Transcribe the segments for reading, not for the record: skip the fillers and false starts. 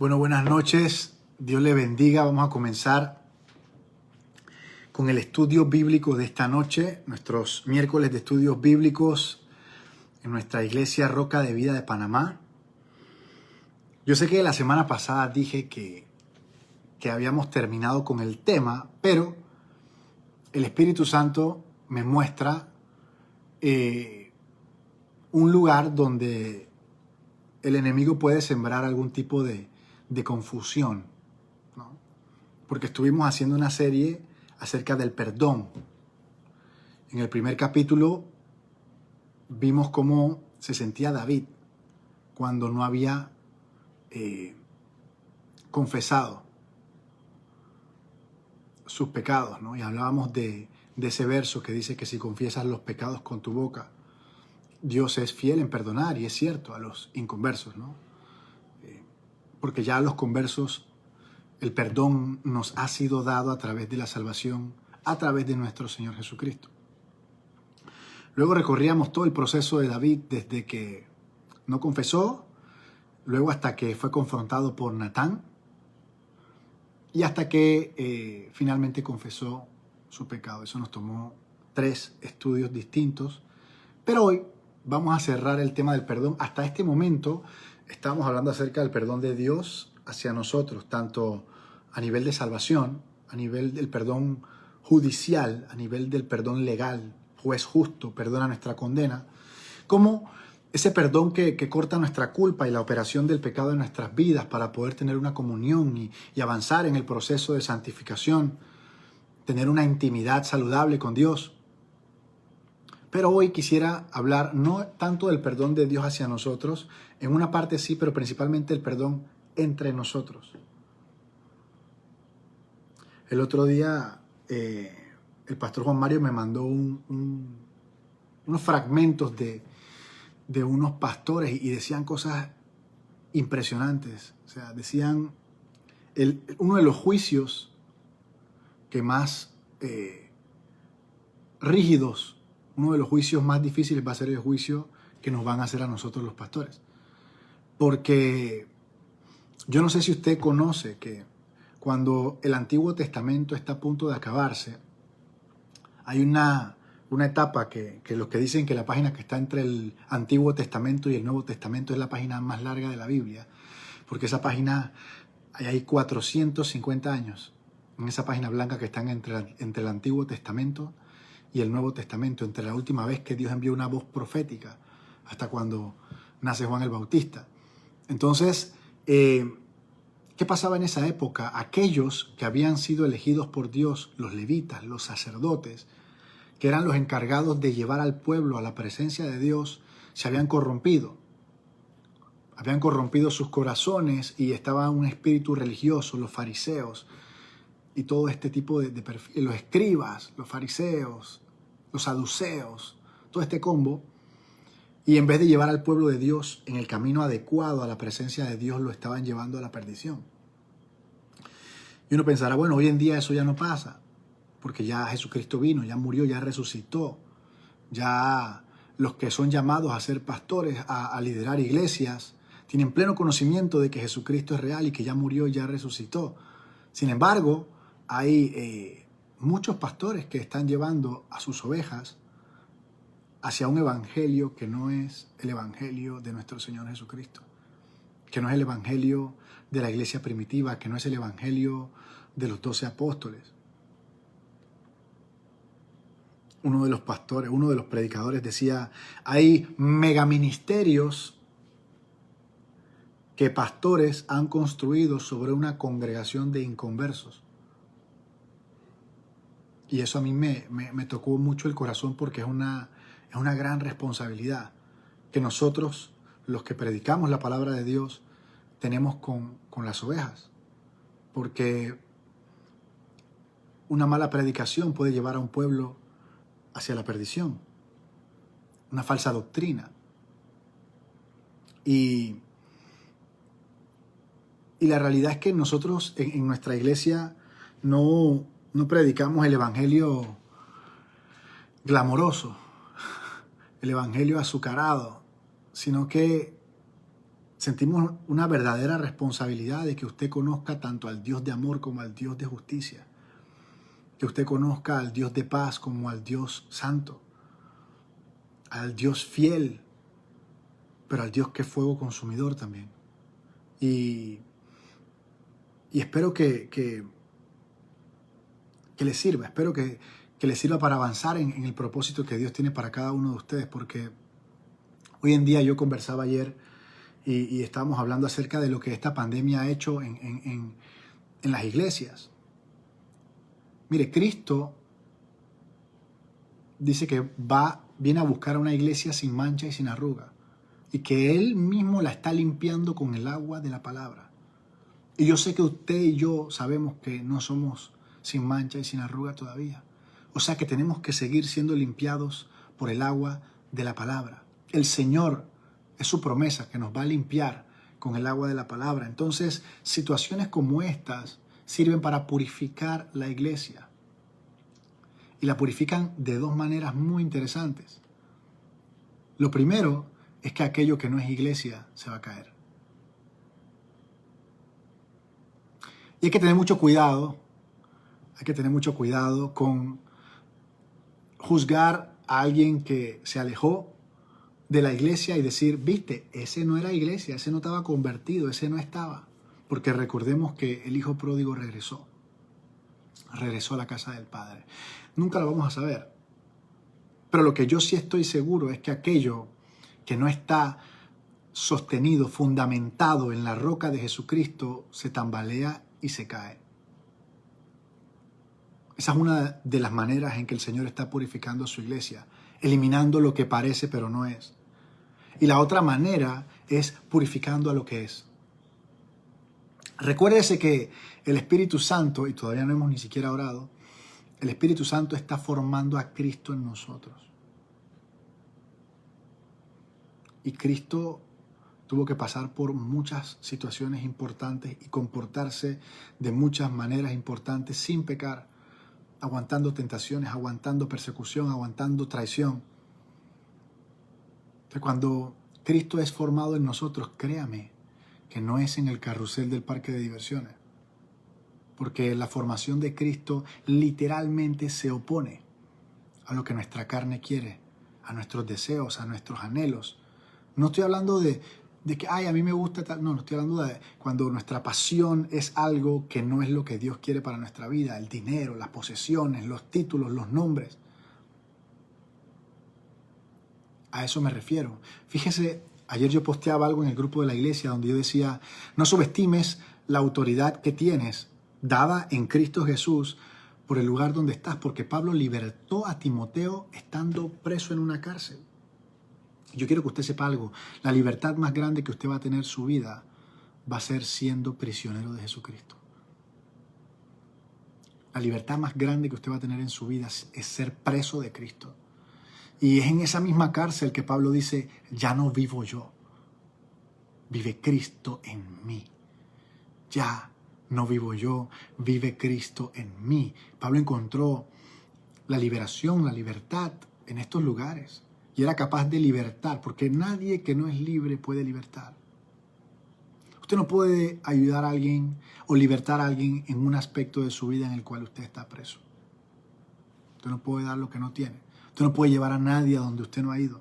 Bueno, buenas noches. Dios le bendiga. Vamos a comenzar con el estudio bíblico de esta noche, nuestros miércoles de estudios bíblicos en nuestra iglesia Roca de Vida de Panamá. Yo sé que la semana pasada dije que habíamos terminado con el tema, pero el Espíritu Santo me muestra un lugar donde el enemigo puede sembrar algún tipo de confusión, ¿no? Porque estuvimos haciendo una serie acerca del perdón. En el primer capítulo vimos cómo se sentía David cuando no había confesado sus pecados, ¿no? Y hablábamos de ese verso que dice que si confiesas los pecados con tu boca, Dios es fiel en perdonar, y es cierto, a los inconversos, ¿no? Porque ya a los conversos el perdón nos ha sido dado a través de la salvación, a través de nuestro Señor Jesucristo. Luego recorríamos todo el proceso de David desde que no confesó, luego hasta que fue confrontado por Natán y hasta que finalmente confesó su pecado. Eso nos tomó 3 estudios distintos, pero hoy vamos a cerrar el tema del perdón. Hasta este momento estamos hablando acerca del perdón de Dios hacia nosotros, tanto a nivel de salvación, a nivel del perdón judicial, a nivel del perdón legal, juez justo perdona nuestra condena, como ese perdón que corta nuestra culpa y la operación del pecado en nuestras vidas para poder tener una comunión y avanzar en el proceso de santificación, tener una intimidad saludable con Dios. Pero hoy quisiera hablar no tanto del perdón de Dios hacia nosotros, en una parte sí, pero principalmente el perdón entre nosotros. El otro día el pastor Juan Mario me mandó unos fragmentos de unos pastores y decían cosas impresionantes. O sea, decían uno de los juicios que más rígidos, uno de los juicios más difíciles va a ser el juicio que nos van a hacer a nosotros los pastores. Porque yo no sé si usted conoce que cuando el Antiguo Testamento está a punto de acabarse, hay una etapa que los que dicen que la página que está entre el Antiguo Testamento y el Nuevo Testamento es la página más larga de la Biblia, porque esa página, hay 450 años en esa página blanca que están entre el Antiguo Testamento y el Nuevo Testamento, entre la última vez que Dios envió una voz profética hasta cuando nace Juan el Bautista. Entonces, ¿qué pasaba en esa época? Aquellos que habían sido elegidos por Dios, los levitas, los sacerdotes, que eran los encargados de llevar al pueblo a la presencia de Dios, se habían corrompido. Habían corrompido sus corazones y estaba un espíritu religioso, los fariseos y todo este tipo de perfiles, los escribas, los fariseos, los saduceos, todo este combo. Y en vez de llevar al pueblo de Dios en el camino adecuado a la presencia de Dios, lo estaban llevando a la perdición. Y uno pensará, bueno, hoy en día eso ya no pasa, porque ya Jesucristo vino, ya murió, ya resucitó. Ya los que son llamados a ser pastores, a liderar iglesias, tienen pleno conocimiento de que Jesucristo es real y que ya murió y ya resucitó. Sin embargo, hay muchos pastores que están llevando a sus ovejas hacia un evangelio que no es el evangelio de nuestro Señor Jesucristo, que no es el evangelio de la iglesia primitiva, que no es el evangelio de los 12 apóstoles. Uno de los pastores, uno de los predicadores decía, hay megaministerios que pastores han construido sobre una congregación de inconversos. Y eso a mí me tocó mucho el corazón, porque es una gran responsabilidad que nosotros, los que predicamos la palabra de Dios, tenemos con las ovejas. Porque una mala predicación puede llevar a un pueblo hacia la perdición, una falsa doctrina. Y la realidad es que nosotros en nuestra iglesia no predicamos el evangelio glamoroso, el evangelio azucarado, sino que sentimos una verdadera responsabilidad de que usted conozca tanto al Dios de amor como al Dios de justicia. Que usted conozca al Dios de paz como al Dios santo. Al Dios fiel, pero al Dios que es fuego consumidor también. Y espero que les sirva, espero que les sirva para avanzar en el propósito que Dios tiene para cada uno de ustedes, porque hoy en día yo conversaba ayer y estábamos hablando acerca de lo que esta pandemia ha hecho en las iglesias. Mire, Cristo dice que viene a buscar a una iglesia sin mancha y sin arruga, y que Él mismo la está limpiando con el agua de la palabra. Y yo sé que usted y yo sabemos que no somos sin mancha y sin arruga todavía. O sea que tenemos que seguir siendo limpiados por el agua de la palabra. El Señor es su promesa que nos va a limpiar con el agua de la palabra. Entonces, situaciones como estas sirven para purificar la iglesia. Y la purifican de dos maneras muy interesantes. Lo primero es que aquello que no es iglesia se va a caer. Y hay que tener mucho cuidado con juzgar a alguien que se alejó de la iglesia y decir, viste, ese no era iglesia, ese no estaba convertido, ese no estaba. Porque recordemos que el hijo pródigo regresó a la casa del Padre. Nunca lo vamos a saber. Pero lo que yo sí estoy seguro es que aquello que no está sostenido, fundamentado en la roca de Jesucristo, se tambalea y se cae. Esa es una de las maneras en que el Señor está purificando a su iglesia, eliminando lo que parece pero no es. Y la otra manera es purificando a lo que es. Recuérdese que el Espíritu Santo, y todavía no hemos ni siquiera orado, el Espíritu Santo está formando a Cristo en nosotros. Y Cristo tuvo que pasar por muchas situaciones importantes y comportarse de muchas maneras importantes sin pecar, aguantando tentaciones, aguantando persecución, aguantando traición. Entonces, cuando Cristo es formado en nosotros, créame que no es en el carrusel del parque de diversiones, porque la formación de Cristo literalmente se opone a lo que nuestra carne quiere, a nuestros deseos, a nuestros anhelos. No estoy hablando de que, ay, a mí me gusta tal. No, estoy hablando de cuando nuestra pasión es algo que no es lo que Dios quiere para nuestra vida. El dinero, las posesiones, los títulos, los nombres. A eso me refiero. Fíjese, ayer yo posteaba algo en el grupo de la iglesia donde yo decía, no subestimes la autoridad que tienes dada en Cristo Jesús por el lugar donde estás, porque Pablo libertó a Timoteo estando preso en una cárcel. Yo quiero que usted sepa algo. La libertad más grande que usted va a tener en su vida va a ser siendo prisionero de Jesucristo. La libertad más grande que usted va a tener en su vida es ser preso de Cristo. Y es en esa misma cárcel que Pablo dice, ya no vivo yo, vive Cristo en mí. Ya no vivo yo, vive Cristo en mí. Pablo encontró la liberación, la libertad en estos lugares. Y era capaz de libertar, porque nadie que no es libre puede libertar. Usted no puede ayudar a alguien o libertar a alguien en un aspecto de su vida en el cual usted está preso. Usted no puede dar lo que no tiene. Usted no puede llevar a nadie a donde usted no ha ido.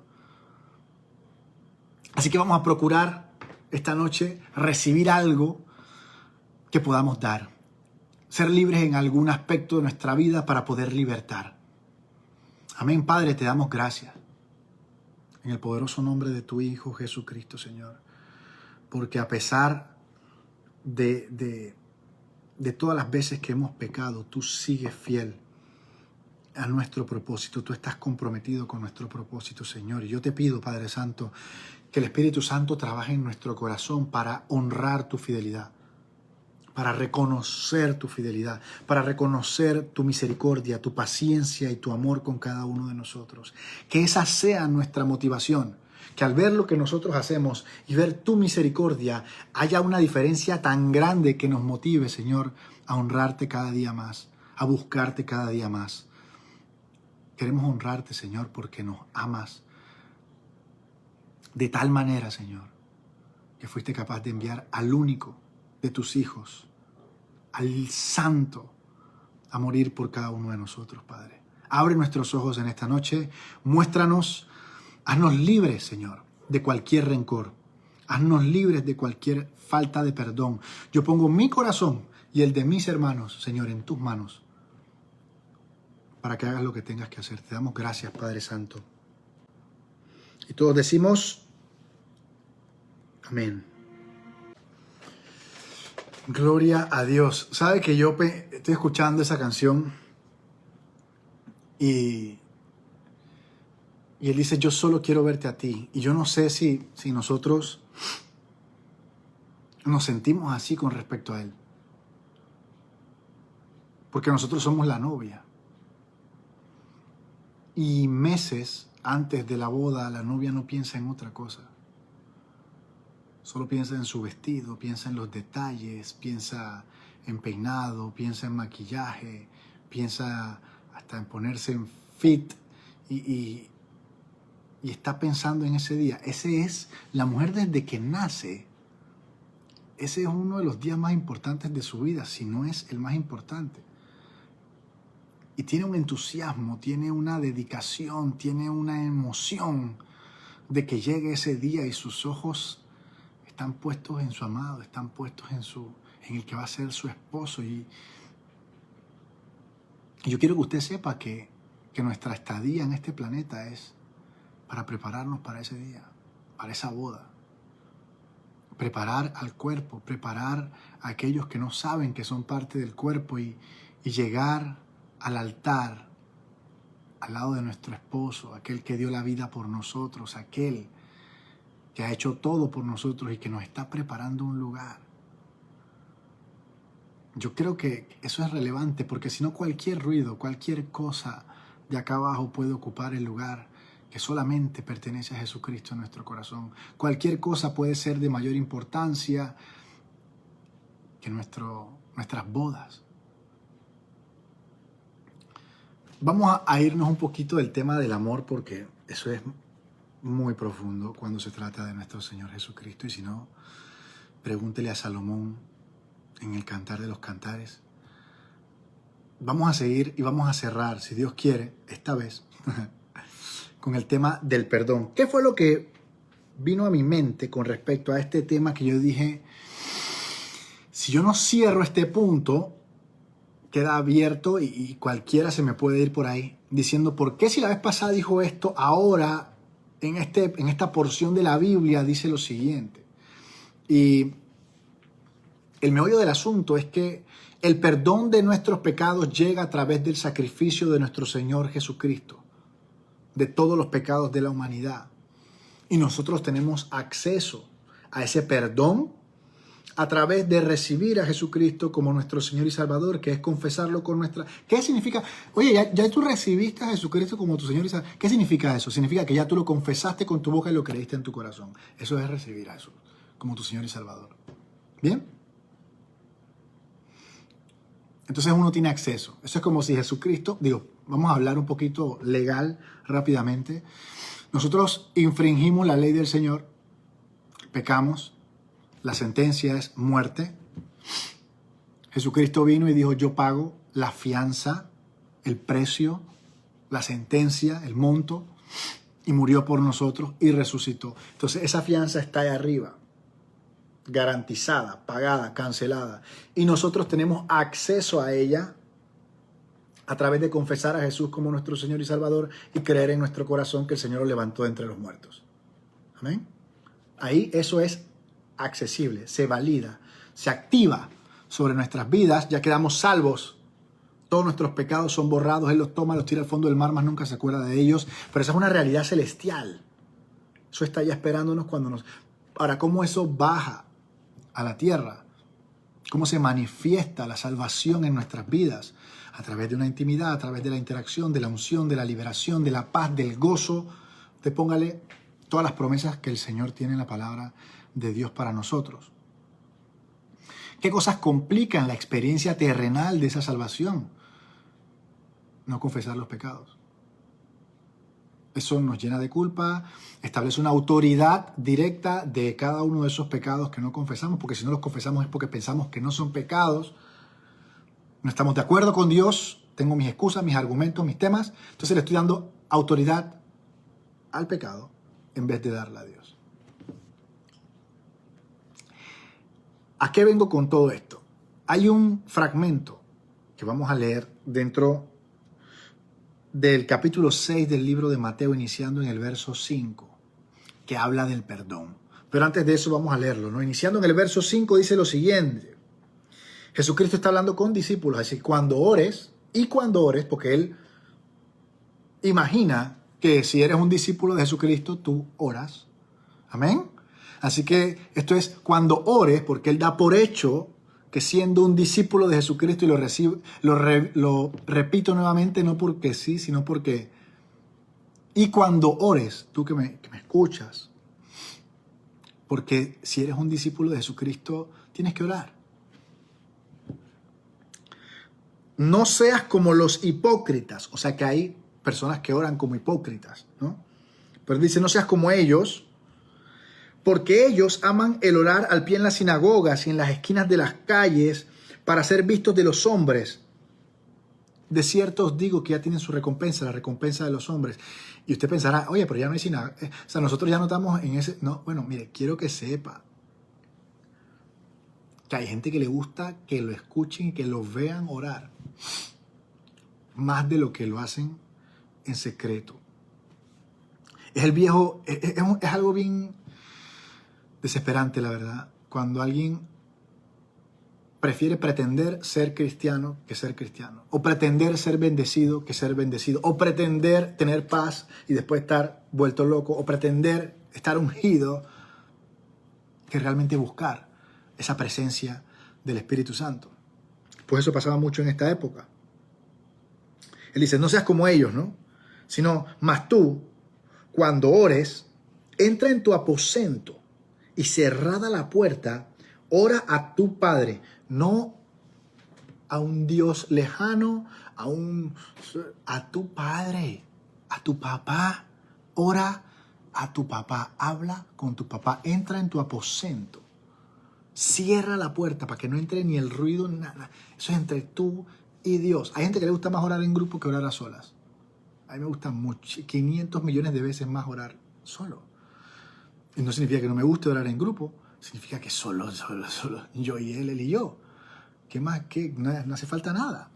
Así que vamos a procurar esta noche recibir algo que podamos dar. Ser libres en algún aspecto de nuestra vida para poder libertar. Amén, Padre, te damos gracias. En el poderoso nombre de tu Hijo Jesucristo, Señor. Porque a pesar de todas las veces que hemos pecado, tú sigues fiel a nuestro propósito. Tú estás comprometido con nuestro propósito, Señor. Y yo te pido, Padre Santo, que el Espíritu Santo trabaje en nuestro corazón para honrar tu fidelidad, para reconocer tu fidelidad, para reconocer tu misericordia, tu paciencia y tu amor con cada uno de nosotros. Que esa sea nuestra motivación, que al ver lo que nosotros hacemos y ver tu misericordia, haya una diferencia tan grande que nos motive, Señor, a honrarte cada día más, a buscarte cada día más. Queremos honrarte, Señor, porque nos amas de tal manera, Señor, que fuiste capaz de enviar al único de tus hijos, al santo, a morir por cada uno de nosotros, Padre. Abre nuestros ojos en esta noche, muéstranos, haznos libres, Señor, de cualquier rencor. Haznos libres de cualquier falta de perdón. Yo pongo mi corazón y el de mis hermanos, Señor, en tus manos, para que hagas lo que tengas que hacer. Te damos gracias, Padre Santo. Y todos decimos, amén. Gloria a Dios. ¿Sabe que yo estoy escuchando esa canción y él dice, yo solo quiero verte a ti? Y yo no sé si nosotros nos sentimos así con respecto a él. Porque nosotros somos la novia. Y meses antes de la boda, la novia no piensa en otra cosa. Solo piensa en su vestido, piensa en los detalles, piensa en peinado, piensa en maquillaje, piensa hasta en ponerse en fit y está pensando en ese día. Ese es la mujer desde que nace. Ese es uno de los días más importantes de su vida, si no es el más importante. Y tiene un entusiasmo, tiene una dedicación, tiene una emoción de que llegue ese día y sus ojos están puestos en su amado, están puestos en el que va a ser su esposo. Y yo quiero que usted sepa que nuestra estadía en este planeta es para prepararnos para ese día, para esa boda. Preparar al cuerpo, preparar a aquellos que no saben que son parte del cuerpo y llegar al altar, al lado de nuestro esposo, aquel que dio la vida por nosotros, aquel que ha hecho todo por nosotros y que nos está preparando un lugar. Yo creo que eso es relevante porque si no cualquier ruido, cualquier cosa de acá abajo puede ocupar el lugar que solamente pertenece a Jesucristo en nuestro corazón. Cualquier cosa puede ser de mayor importancia que nuestras bodas. Vamos a irnos un poquito del tema del amor porque eso es muy profundo cuando se trata de nuestro Señor Jesucristo. Y si no, pregúntele a Salomón en el Cantar de los Cantares. Vamos a seguir y vamos a cerrar, si Dios quiere, esta vez, con el tema del perdón. ¿Qué fue lo que vino a mi mente con respecto a este tema que yo dije, si yo no cierro este punto, queda abierto y cualquiera se me puede ir por ahí diciendo, ¿por qué si la vez pasada dijo esto, ahora en esta porción de la Biblia dice lo siguiente? Y el meollo del asunto es que el perdón de nuestros pecados llega a través del sacrificio de nuestro Señor Jesucristo, de todos los pecados de la humanidad. Y nosotros tenemos acceso a ese perdón a través de recibir a Jesucristo como nuestro Señor y Salvador, que es confesarlo con nuestra... ¿Qué significa? Oye, ya tú recibiste a Jesucristo como tu Señor y Salvador. ¿Qué significa eso? Significa que ya tú lo confesaste con tu boca y lo creíste en tu corazón. Eso es recibir a Jesús como tu Señor y Salvador. ¿Bien? Entonces uno tiene acceso. Eso es como si Jesucristo... vamos a hablar un poquito legal rápidamente. Nosotros infringimos la ley del Señor, pecamos, la sentencia es muerte. Jesucristo vino y dijo, yo pago la fianza, el precio, la sentencia, el monto, y murió por nosotros y resucitó. Entonces esa fianza está ahí arriba, garantizada, pagada, cancelada. Y nosotros tenemos acceso a ella a través de confesar a Jesús como nuestro Señor y Salvador y creer en nuestro corazón que el Señor lo levantó de entre los muertos. Amén. Ahí eso es accesible, se valida, se activa sobre nuestras vidas, ya quedamos salvos. Todos nuestros pecados son borrados, Él los toma, los tira al fondo del mar, más nunca se acuerda de ellos. Pero esa es una realidad celestial. Eso está ya esperándonos cuando nos... Ahora, ¿cómo eso baja a la tierra? ¿Cómo se manifiesta la salvación en nuestras vidas? A través de una intimidad, a través de la interacción, de la unción, de la liberación, de la paz, del gozo. Usted póngale todas las promesas que el Señor tiene en la palabra de Dios para nosotros. ¿Qué cosas complican la experiencia terrenal de esa salvación? No confesar los pecados. Eso nos llena de culpa, establece una autoridad directa de cada uno de esos pecados que no confesamos, porque si no los confesamos es porque pensamos que no son pecados, no estamos de acuerdo con Dios, tengo mis excusas, mis argumentos, mis temas, entonces le estoy dando autoridad al pecado en vez de darla a Dios. ¿A qué vengo con todo esto? Hay un fragmento que vamos a leer dentro del capítulo 6 del libro de Mateo, iniciando en el verso 5, que habla del perdón. Pero antes de eso vamos a leerlo, ¿no? Iniciando en el verso 5 dice lo siguiente. Jesucristo está hablando con discípulos, así cuando ores, porque Él imagina que si eres un discípulo de Jesucristo, tú oras. Amén. Así que esto es cuando ores, porque Él da por hecho que siendo un discípulo de Jesucristo, y lo repito nuevamente, no porque sí, sino porque... Y cuando ores, tú que me escuchas, porque si eres un discípulo de Jesucristo, tienes que orar. No seas como los hipócritas, o sea que hay personas que oran como hipócritas, ¿no? Pero dice, no seas como ellos, porque ellos aman el orar al pie en las sinagogas y en las esquinas de las calles para ser vistos de los hombres. De cierto os digo que ya tienen su recompensa, la recompensa de los hombres. Y usted pensará, oye, pero ya no hay sinagoga. O sea, nosotros ya no estamos en ese... No, bueno, mire, quiero que sepa que hay gente que le gusta que lo escuchen, que lo vean orar, más de lo que lo hacen en secreto. Es algo bien desesperante, la verdad, cuando alguien prefiere pretender ser cristiano que ser cristiano, o pretender ser bendecido que ser bendecido, o pretender tener paz y después estar vuelto loco, o pretender estar ungido que realmente buscar esa presencia del Espíritu Santo. Pues eso pasaba mucho en esta época. Él dice, no seas como ellos, ¿no? Sino, más tú, cuando ores, entra en tu aposento y cerrada la puerta, ora a tu Padre, no a un Dios lejano, a tu Padre, a tu papá. Ora a tu papá, habla con tu papá, entra en tu aposento, cierra la puerta para que no entre ni el ruido, nada. Eso es entre tú y Dios. Hay gente que le gusta más orar en grupo que orar a solas. A mí me gusta mucho, 500 millones de veces más orar solo. Y no significa que no me guste orar en grupo, significa que solo, yo y él y yo. ¿Qué más? ¿Qué? No hace falta nada.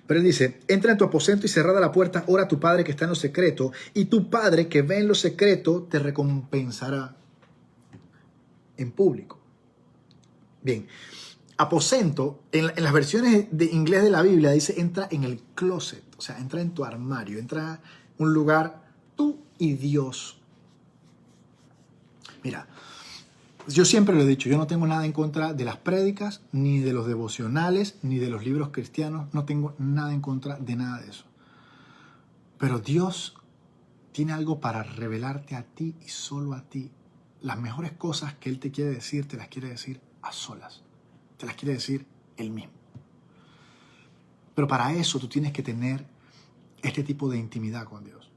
Pero él dice, entra en tu aposento y cerrada la puerta, ora a tu Padre que está en lo secreto, y tu Padre que ve en lo secreto te recompensará en público. Bien, aposento, en las versiones de inglés de la Biblia dice, entra en el closet, o sea, entra en tu armario, entra en un lugar tú y Dios. Mira, yo siempre lo he dicho, yo no tengo nada en contra de las prédicas, ni de los devocionales, ni de los libros cristianos, no tengo nada en contra de nada de eso. Pero Dios tiene algo para revelarte a ti y solo a ti. Las mejores cosas que Él te quiere decir, te las quiere decir a solas. Te las quiere decir Él mismo. Pero para eso tú tienes que tener este tipo de intimidad con Dios.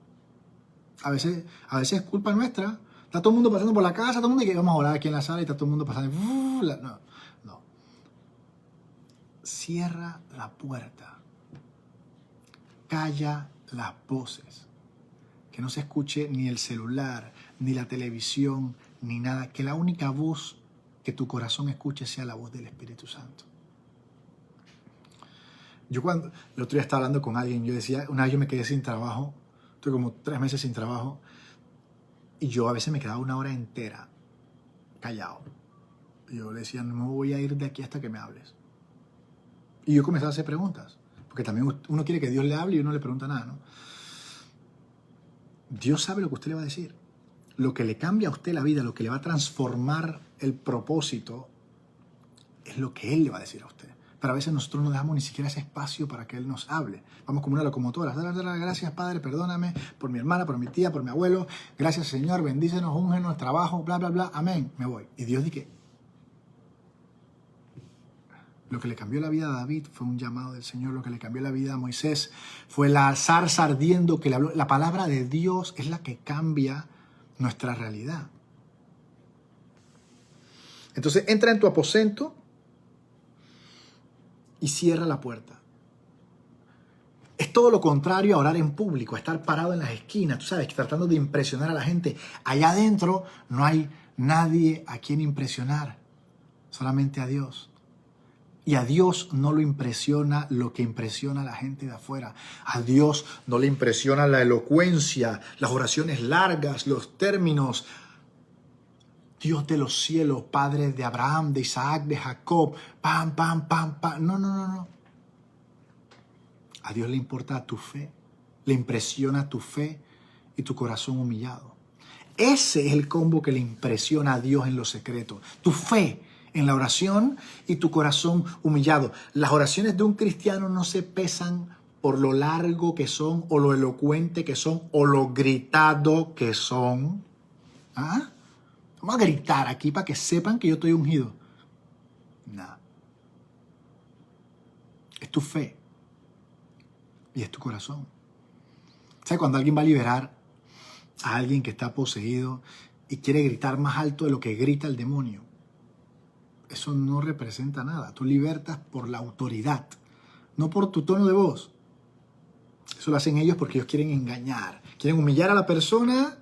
A veces es culpa nuestra. Está todo el mundo pasando por la casa, todo el mundo, y que vamos a orar aquí en la sala y está todo el mundo pasando. No. Cierra la puerta. Calla las voces. Que no se escuche ni el celular, ni la televisión, ni nada. Que la única voz que tu corazón escuche sea la voz del Espíritu Santo. Yo el otro día estaba hablando con alguien, yo decía, una vez yo me quedé sin trabajo, estuve como 3 meses sin trabajo, y yo a veces me quedaba 1 hora entera callado. Yo le decía, no me voy a ir de aquí hasta que me hables. Y yo comenzaba a hacer preguntas, porque también uno quiere que Dios le hable y uno le pregunta nada, ¿no? Dios sabe lo que usted le va a decir. Lo que le cambia a usted la vida, lo que le va a transformar el propósito, es lo que Él le va a decir a usted. Pero a veces nosotros no dejamos ni siquiera ese espacio para que Él nos hable. Vamos como una locomotora. Gracias, Padre, perdóname por mi hermana, por mi tía, por mi abuelo. Gracias, Señor, bendícenos, úngenos, trabajo, bla, bla, bla. Amén. Me voy. Y Dios dice, Lo que le cambió la vida a David fue un llamado del Señor. Lo que le cambió la vida a Moisés fue la zarza ardiendo que le habló. La palabra de Dios es la que cambia nuestra realidad. Entonces entra en tu aposento y cierra la puerta. Es todo lo contrario a orar en público, a estar parado en las esquinas, tú sabes, tratando de impresionar a la gente. Allá adentro no hay nadie a quien impresionar, solamente a Dios. Y a Dios no lo impresiona lo que impresiona a la gente de afuera. A Dios no le impresiona la elocuencia, las oraciones largas, los términos. Dios de los cielos, Padre de Abraham, de Isaac, de Jacob, pam, pam, pam, pam. No. A Dios le importa tu fe, le impresiona tu fe y tu corazón humillado. Ese es el combo que le impresiona a Dios en lo secreto. Tu fe en la oración y tu corazón humillado. Las oraciones de un cristiano no se pesan por lo largo que son, o lo elocuente que son, o lo gritado que son. ¿Ah? Vamos a gritar aquí para que sepan que yo estoy ungido. No. Es tu fe. Y es tu corazón. ¿Sabes? Cuando alguien va a liberar a alguien que está poseído y quiere gritar más alto de lo que grita el demonio, eso no representa nada. Tú libertas por la autoridad, no por tu tono de voz. Eso lo hacen ellos porque ellos quieren engañar. Quieren humillar a la persona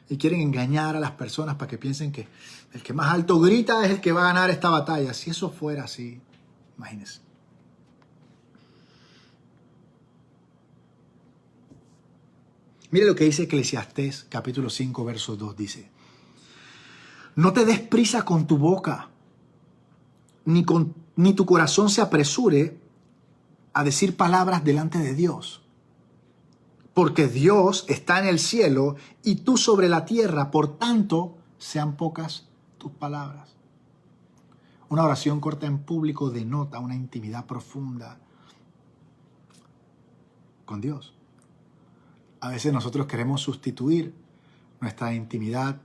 y quieren engañar a las personas para que piensen que el que más alto grita es el que va a ganar esta batalla. Si eso fuera así, imagínense. Mire lo que dice Eclesiastés, capítulo 5, verso 2, dice: no te des prisa con tu boca, ni tu corazón se apresure a decir palabras delante de Dios. Porque Dios está en el cielo y tú sobre la tierra, por tanto, sean pocas tus palabras. Una oración corta en público denota una intimidad profunda con Dios. A veces nosotros queremos sustituir nuestra intimidad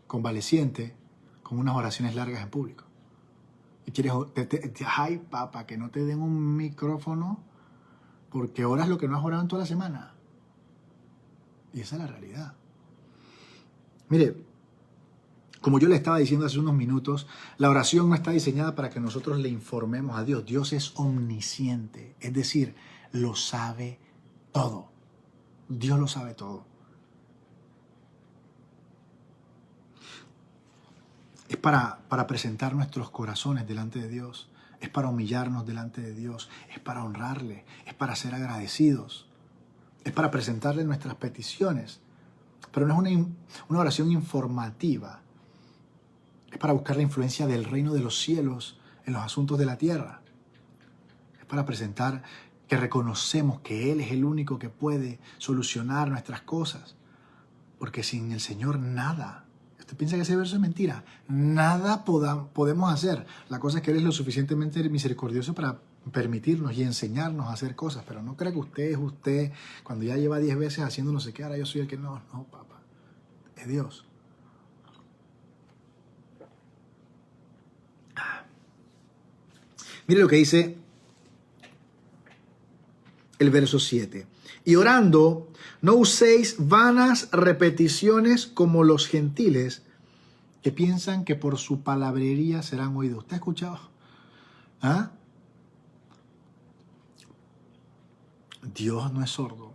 convaleciente con unas oraciones largas en público. Y quieres, ay papá, que no te den un micrófono porque oras lo que no has orado en toda la semana. Y esa es la realidad. Mire, como yo le estaba diciendo hace unos minutos, la oración no está diseñada para que nosotros le informemos a Dios. Dios es omnisciente, es decir, lo sabe todo. Dios lo sabe todo. Es para presentar nuestros corazones delante de Dios. Es para humillarnos delante de Dios. Es para honrarle. Es para ser agradecidos. Es para presentarle nuestras peticiones. Pero no es una oración informativa. Es para buscar la influencia del reino de los cielos en los asuntos de la tierra. Es para presentar que reconocemos que Él es el único que puede solucionar nuestras cosas. Porque sin el Señor nada. ¿Usted piensa que ese verso es mentira? Nada podemos hacer. La cosa es que Él es lo suficientemente misericordioso para permitirnos y enseñarnos a hacer cosas. Pero no crea que usted es usted cuando ya lleva 10 veces haciendo no sé qué, ahora yo soy el que no. No, papá. Es Dios. Mire lo que dice el verso 7. Y orando, no uséis vanas repeticiones como los gentiles que piensan que por su palabrería serán oídos. ¿Usted ha escuchado? ¿Ah? Dios no es sordo.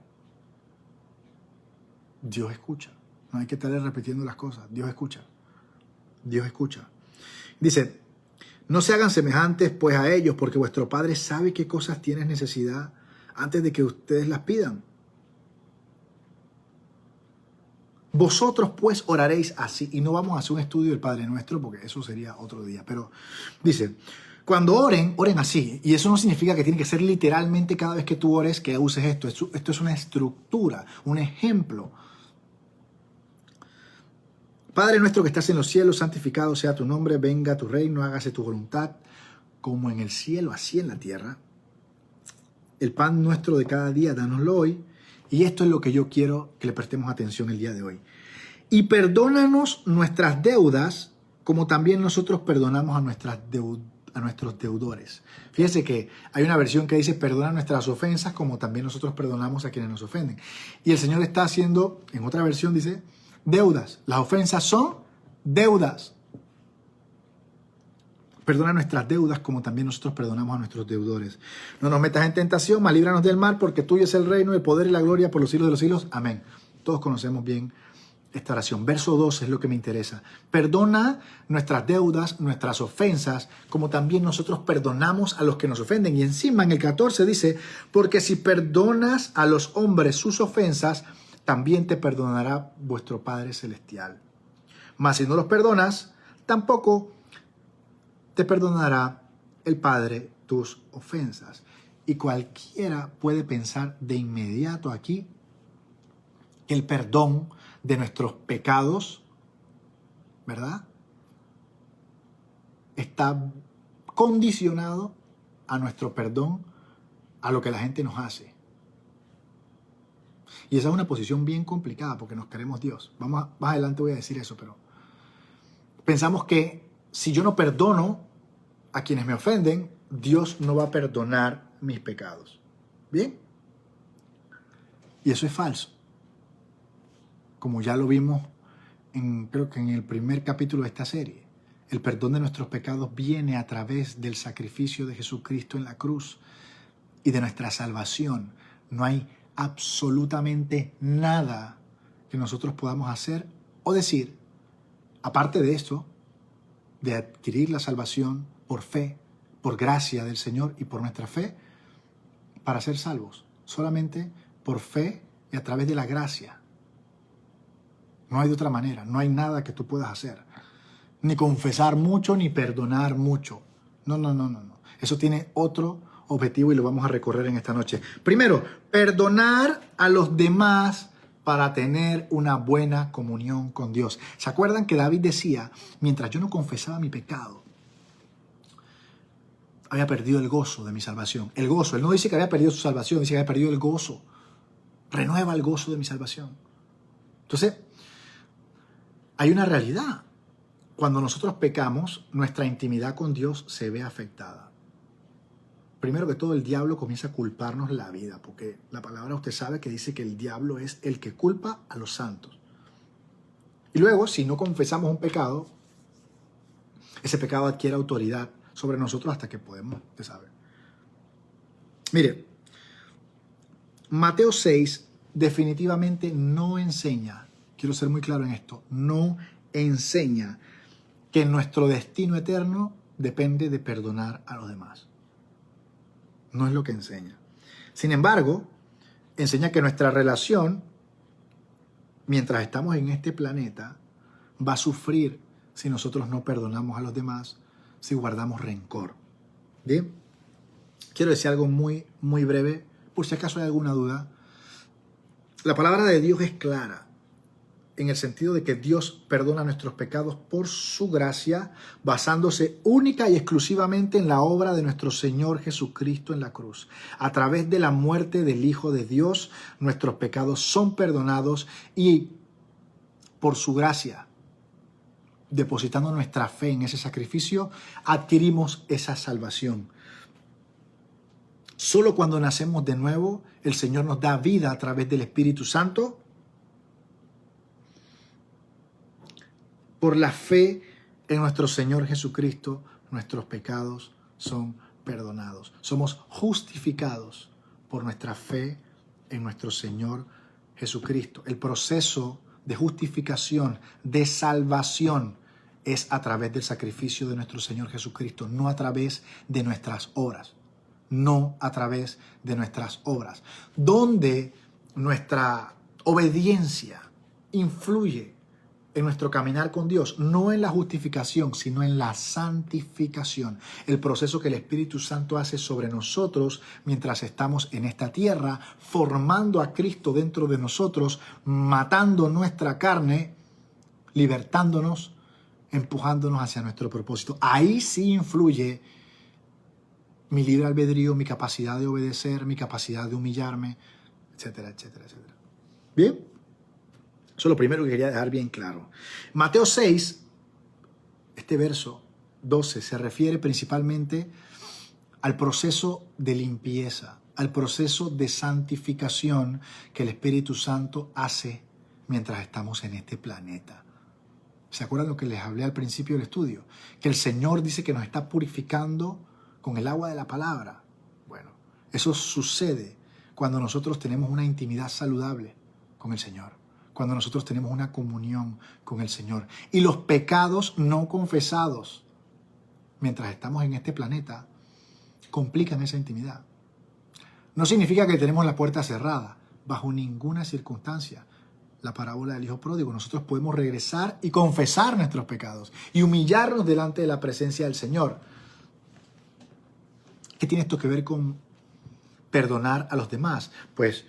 Dios escucha. No hay que estarle repitiendo las cosas. Dios escucha. Dios escucha. Dice: no se hagan semejantes pues a ellos, porque vuestro Padre sabe qué cosas tienes necesidad antes de que ustedes las pidan. Vosotros pues oraréis así. Y no vamos a hacer un estudio del Padre Nuestro porque eso sería otro día. Pero dice, cuando oren, oren así. Y eso no significa que tiene que ser literalmente cada vez que tú ores que uses esto. Esto es una estructura, un ejemplo. Padre nuestro que estás en los cielos, santificado sea tu nombre. Venga tu reino, hágase tu voluntad, como en el cielo, así en la tierra. El pan nuestro de cada día, dánoslo hoy. Y esto es lo que yo quiero que le prestemos atención el día de hoy. Y perdónanos nuestras deudas, como también nosotros perdonamos a nuestros deudores. Fíjese que hay una versión que dice perdona nuestras ofensas como también nosotros perdonamos a quienes nos ofenden. Y el Señor está haciendo, en otra versión dice, deudas. Las ofensas son deudas. Perdona nuestras deudas como también nosotros perdonamos a nuestros deudores. No nos metas en tentación, mas líbranos del mal, porque tuyo es el reino, el poder y la gloria por los siglos de los siglos. Amén. Todos conocemos bien esta oración. Verso 2 es lo que me interesa. Perdona nuestras deudas, nuestras ofensas, como también nosotros perdonamos a los que nos ofenden. Y encima en el 14 dice, porque si perdonas a los hombres sus ofensas, también te perdonará vuestro Padre Celestial. Mas si no los perdonas, tampoco te perdonará el Padre tus ofensas. Y cualquiera puede pensar de inmediato aquí que el perdón de nuestros pecados, ¿verdad?, está condicionado a nuestro perdón a lo que la gente nos hace. Y esa es una posición bien complicada porque nos queremos Dios. Más adelante voy a decir eso, pero pensamos que si yo no perdono a quienes me ofenden, Dios no va a perdonar mis pecados. ¿Bien? Y eso es falso. Como ya lo vimos creo que en el primer capítulo de esta serie. El perdón de nuestros pecados viene a través del sacrificio de Jesucristo en la cruz y de nuestra salvación. No hay absolutamente nada que nosotros podamos hacer o decir, aparte de esto, de adquirir la salvación por fe, por gracia del Señor y por nuestra fe, para ser salvos. Solamente por fe y a través de la gracia. No hay de otra manera, no hay nada que tú puedas hacer. Ni confesar mucho, ni perdonar mucho. No. Eso tiene otro objetivo y lo vamos a recorrer en esta noche. Primero, perdonar a los demás para tener una buena comunión con Dios. ¿Se acuerdan que David decía, mientras yo no confesaba mi pecado, había perdido el gozo de mi salvación? El gozo, él no dice que había perdido su salvación, dice que había perdido el gozo. Renueva el gozo de mi salvación. Entonces, hay una realidad. Cuando nosotros pecamos, nuestra intimidad con Dios se ve afectada. Primero que todo, el diablo comienza a culparnos la vida, porque la palabra usted sabe que dice que el diablo es el que culpa a los santos. Y luego, si no confesamos un pecado, ese pecado adquiere autoridad sobre nosotros hasta que podemos, usted sabe. Mire, Mateo 6 definitivamente no enseña, quiero ser muy claro en esto, no enseña que nuestro destino eterno depende de perdonar a los demás. No es lo que enseña. Sin embargo, enseña que nuestra relación, mientras estamos en este planeta, va a sufrir si nosotros no perdonamos a los demás, si guardamos rencor. ¿Bien? Quiero decir algo muy, muy breve, por si acaso hay alguna duda. La palabra de Dios es clara, en el sentido de que Dios perdona nuestros pecados por su gracia, basándose única y exclusivamente en la obra de nuestro Señor Jesucristo en la cruz. A través de la muerte del Hijo de Dios, nuestros pecados son perdonados y por su gracia, depositando nuestra fe en ese sacrificio, adquirimos esa salvación. Solo cuando nacemos de nuevo, el Señor nos da vida a través del Espíritu Santo. Por la fe en nuestro Señor Jesucristo, nuestros pecados son perdonados. Somos justificados por nuestra fe en nuestro Señor Jesucristo. El proceso de justificación, de salvación, es a través del sacrificio de nuestro Señor Jesucristo, no a través de nuestras obras. No a través de nuestras obras. Donde nuestra obediencia influye en nuestro caminar con Dios, no en la justificación, sino en la santificación. El proceso que el Espíritu Santo hace sobre nosotros mientras estamos en esta tierra, formando a Cristo dentro de nosotros, matando nuestra carne, libertándonos, empujándonos hacia nuestro propósito. Ahí sí influye mi libre albedrío, mi capacidad de obedecer, mi capacidad de humillarme, etcétera, etcétera, etcétera. ¿Bien? Eso es lo primero que quería dejar bien claro. Mateo 6, este verso 12 se refiere principalmente al proceso de limpieza, al proceso de santificación que el Espíritu Santo hace mientras estamos en este planeta. ¿Se acuerdan lo que les hablé al principio del estudio? Que el Señor dice que nos está purificando con el agua de la palabra. Bueno, eso sucede cuando nosotros tenemos una intimidad saludable con el Señor, cuando nosotros tenemos una comunión con el Señor. Y los pecados no confesados mientras estamos en este planeta complican esa intimidad. No significa que tenemos la puerta cerrada, bajo ninguna circunstancia. La parábola del hijo pródigo, nosotros podemos regresar y confesar nuestros pecados y humillarnos delante de la presencia del Señor. ¿Qué tiene esto que ver con perdonar a los demás? Pues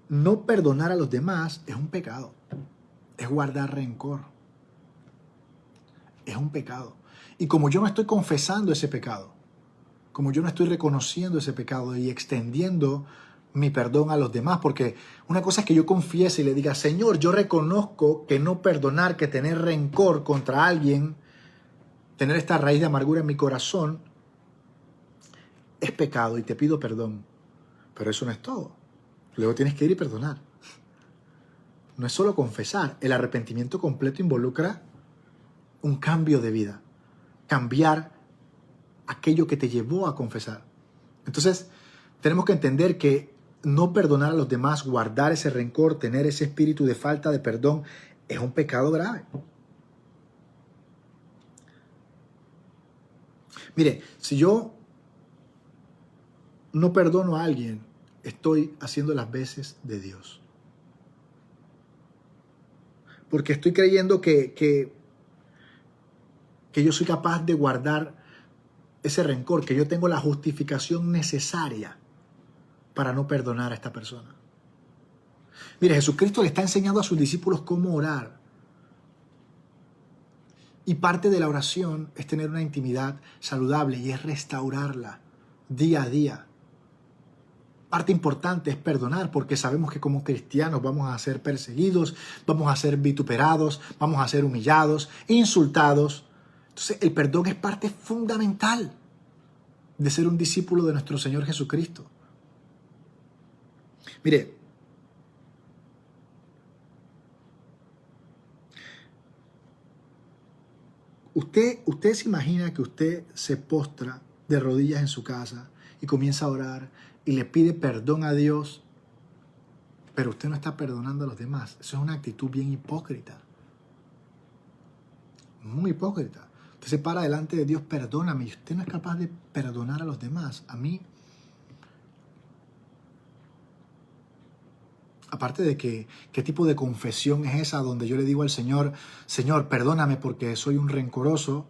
no perdonar a los demás es un pecado, es guardar rencor, es un pecado. Y como yo no estoy confesando ese pecado, como yo no estoy reconociendo ese pecado y extendiendo mi perdón a los demás, porque una cosa es que yo confiese y le diga, Señor, yo reconozco que no perdonar, que tener rencor contra alguien, tener esta raíz de amargura en mi corazón, es pecado y te pido perdón. Pero eso no es todo. Luego tienes que ir y perdonar. No es solo confesar. El arrepentimiento completo involucra un cambio de vida. Cambiar aquello que te llevó a confesar. Entonces, tenemos que entender que no perdonar a los demás, guardar ese rencor, tener ese espíritu de falta de perdón, es un pecado grave. Mire, si yo no perdono a alguien, estoy haciendo las veces de Dios. Porque estoy creyendo que yo soy capaz de guardar ese rencor, que yo tengo la justificación necesaria para no perdonar a esta persona. Mire, Jesucristo le está enseñando a sus discípulos cómo orar. Y parte de la oración es tener una intimidad saludable y es restaurarla día a día. Parte importante es perdonar, porque sabemos que como cristianos vamos a ser perseguidos, vamos a ser vituperados, vamos a ser humillados, insultados. Entonces el perdón es parte fundamental de ser un discípulo de nuestro Señor Jesucristo. Mire, usted se imagina que usted se postra de rodillas en su casa y comienza a orar y le pide perdón a Dios, pero usted no está perdonando a los demás. Eso es una actitud bien hipócrita. Muy hipócrita. Usted se para delante de Dios, perdóname, y usted no es capaz de perdonar a los demás. A mí, aparte de que, ¿qué tipo de confesión es esa donde yo le digo al Señor, Señor, perdóname porque soy un rencoroso,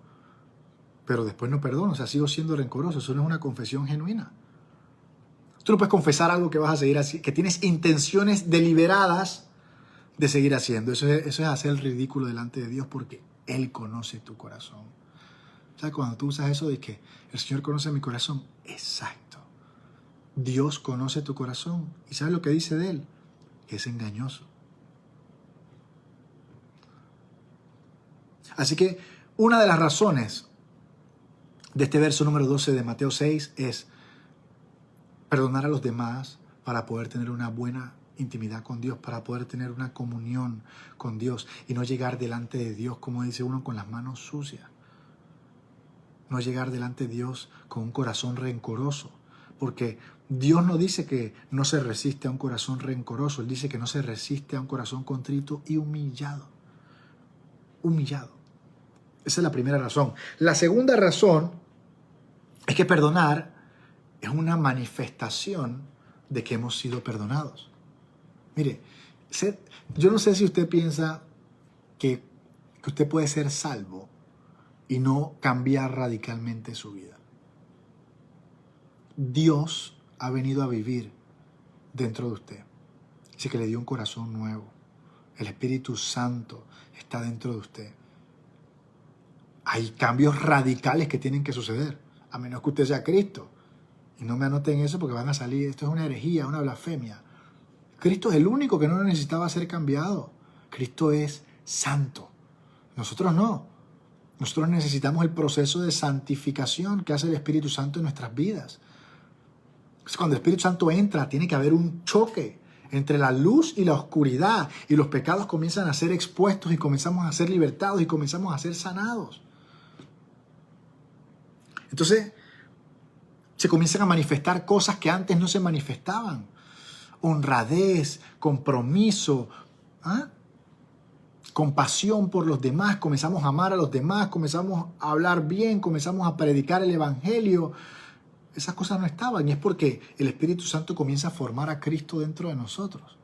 pero después no perdono, o sea, sigo siendo rencoroso? Eso no es una confesión genuina. Tú no puedes confesar algo que vas a seguir así, que tienes intenciones deliberadas de seguir haciendo. Eso es hacer el ridículo delante de Dios, porque Él conoce tu corazón. O sea, cuando tú usas eso de que el Señor conoce mi corazón, exacto. Dios conoce tu corazón. ¿Y sabes lo que dice de Él? Que es engañoso. Así que una de las razones de este verso número 12 de Mateo 6 es perdonar a los demás para poder tener una buena intimidad con Dios, para poder tener una comunión con Dios y no llegar delante de Dios, como dice uno, con las manos sucias. No llegar delante de Dios con un corazón rencoroso, porque Dios no dice que no se resiste a un corazón rencoroso, Él dice que no se resiste a un corazón contrito y humillado. Humillado. Esa es la primera razón. La segunda razón es que perdonar es una manifestación de que hemos sido perdonados. Mire, yo no sé si usted piensa que usted puede ser salvo y no cambiar radicalmente su vida. Dios ha venido a vivir dentro de usted. Dice que le dio un corazón nuevo. El Espíritu Santo está dentro de usted. Hay cambios radicales que tienen que suceder, a menos que usted sea Cristo. Y no me anoten eso porque van a salir, esto es una herejía, una blasfemia. Cristo es el único que no necesitaba ser cambiado. Cristo es santo. Nosotros no. Nosotros necesitamos el proceso de santificación que hace el Espíritu Santo en nuestras vidas. Cuando el Espíritu Santo entra, tiene que haber un choque entre la luz y la oscuridad, y los pecados comienzan a ser expuestos y comenzamos a ser libertados y comenzamos a ser sanados. Entonces, se comienzan a manifestar cosas que antes no se manifestaban. Honradez, compromiso, compasión por los demás, comenzamos a amar a los demás, comenzamos a hablar bien, comenzamos a predicar el Evangelio. Esas cosas no estaban, y es porque el Espíritu Santo comienza a formar a Cristo dentro de nosotros.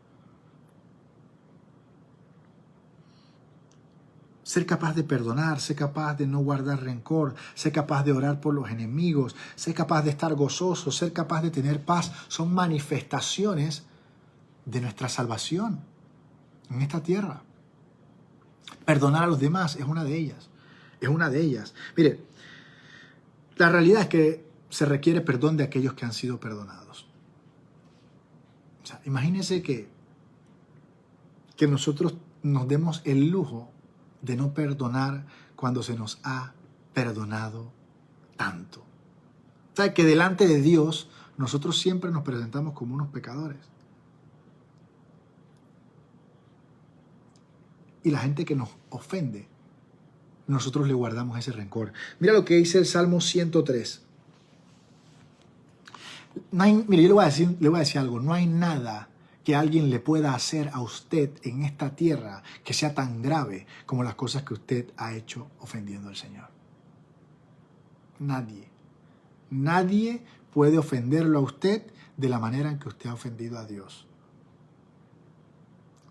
Ser capaz de perdonar, ser capaz de no guardar rencor, ser capaz de orar por los enemigos, ser capaz de estar gozoso, ser capaz de tener paz, son manifestaciones de nuestra salvación en esta tierra. Perdonar a los demás es una de ellas. Es una de ellas. Mire, la realidad es que se requiere perdón de aquellos que han sido perdonados. O sea, imagínense que nosotros nos demos el lujo de no perdonar cuando se nos ha perdonado tanto. O sea, que delante de Dios nosotros siempre nos presentamos como unos pecadores. Y la gente que nos ofende, nosotros le guardamos ese rencor. Mira lo que dice el Salmo 103. Mire, yo le voy a decir algo. No hay nada que alguien le pueda hacer a usted en esta tierra que sea tan grave como las cosas que usted ha hecho ofendiendo al Señor. Nadie. Nadie puede ofenderlo a usted de la manera en que usted ha ofendido a Dios.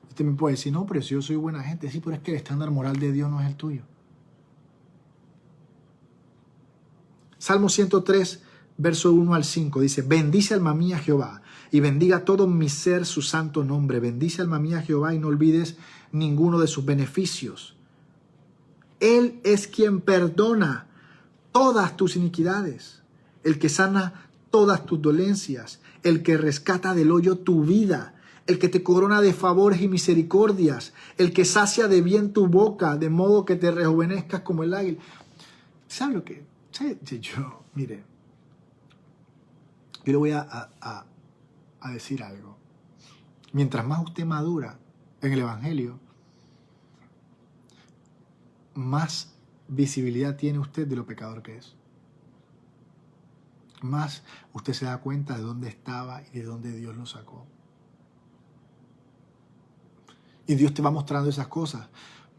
Usted me puede decir, no, pero si yo soy buena gente. Sí, pero es que el estándar moral de Dios no es el tuyo. Salmo 103, verso 1 al 5, dice, bendice alma mía Jehová, y bendiga todo mi ser su santo nombre. Bendice alma mía Jehová, y no olvides ninguno de sus beneficios. Él es quien perdona todas tus iniquidades, el que sana todas tus dolencias, el que rescata del hoyo tu vida, el que te corona de favores y misericordias, el que sacia de bien tu boca, de modo que te rejuvenezcas como el águila. ¿Sabe lo que? Mire, yo le voy a decir algo. Mientras más usted madura en el Evangelio, más visibilidad tiene usted de lo pecador que es. Más usted se da cuenta de dónde estaba y de dónde Dios lo sacó. Y Dios te va mostrando esas cosas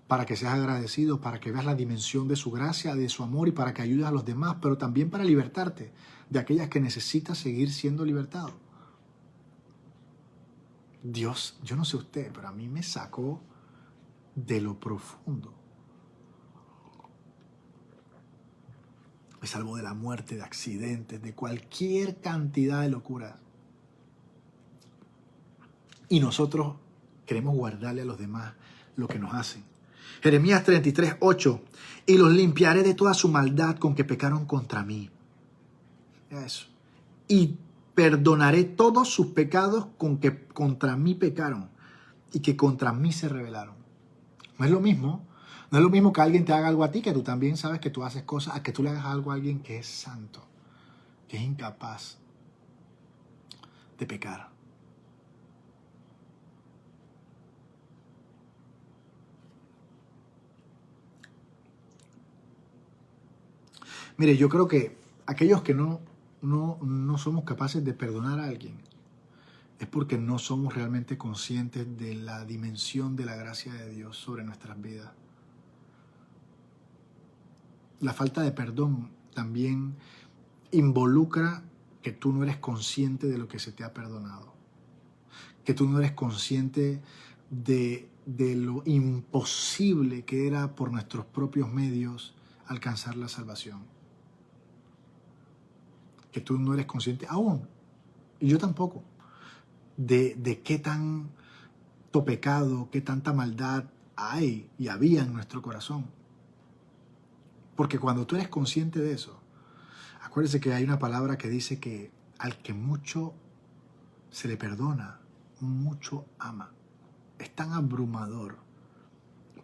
para que seas agradecido, para que veas la dimensión de su gracia, de su amor y para que ayudes a los demás, pero también para libertarte de aquellas que necesitas seguir siendo libertado. Dios, yo no sé usted, pero a mí me sacó de lo profundo. Me salvó de la muerte, de accidentes, de cualquier cantidad de locuras. Y nosotros queremos guardarle a los demás lo que nos hacen. Jeremías 33, 8. Y los limpiaré de toda su maldad con que pecaron contra mí. Eso. Y perdonaré todos sus pecados con que contra mí pecaron y que contra mí se rebelaron. No es lo mismo. No es lo mismo que alguien te haga algo a ti, que tú también sabes que tú haces cosas, a que tú le hagas algo a alguien que es santo, que es incapaz de pecar. Mire, yo creo que aquellos que no somos capaces de perdonar a alguien es porque no somos realmente conscientes de la dimensión de la gracia de Dios sobre nuestras vidas. La falta de perdón también involucra que tú no eres consciente de lo que se te ha perdonado, que tú no eres consciente de lo imposible que era por nuestros propios medios alcanzar la salvación. Que tú no eres consciente aún, y yo tampoco, de qué tanto pecado, qué tanta maldad hay y había en nuestro corazón. Porque cuando tú eres consciente de eso, acuérdese que hay una palabra que dice que al que mucho se le perdona, mucho ama. Es tan abrumador.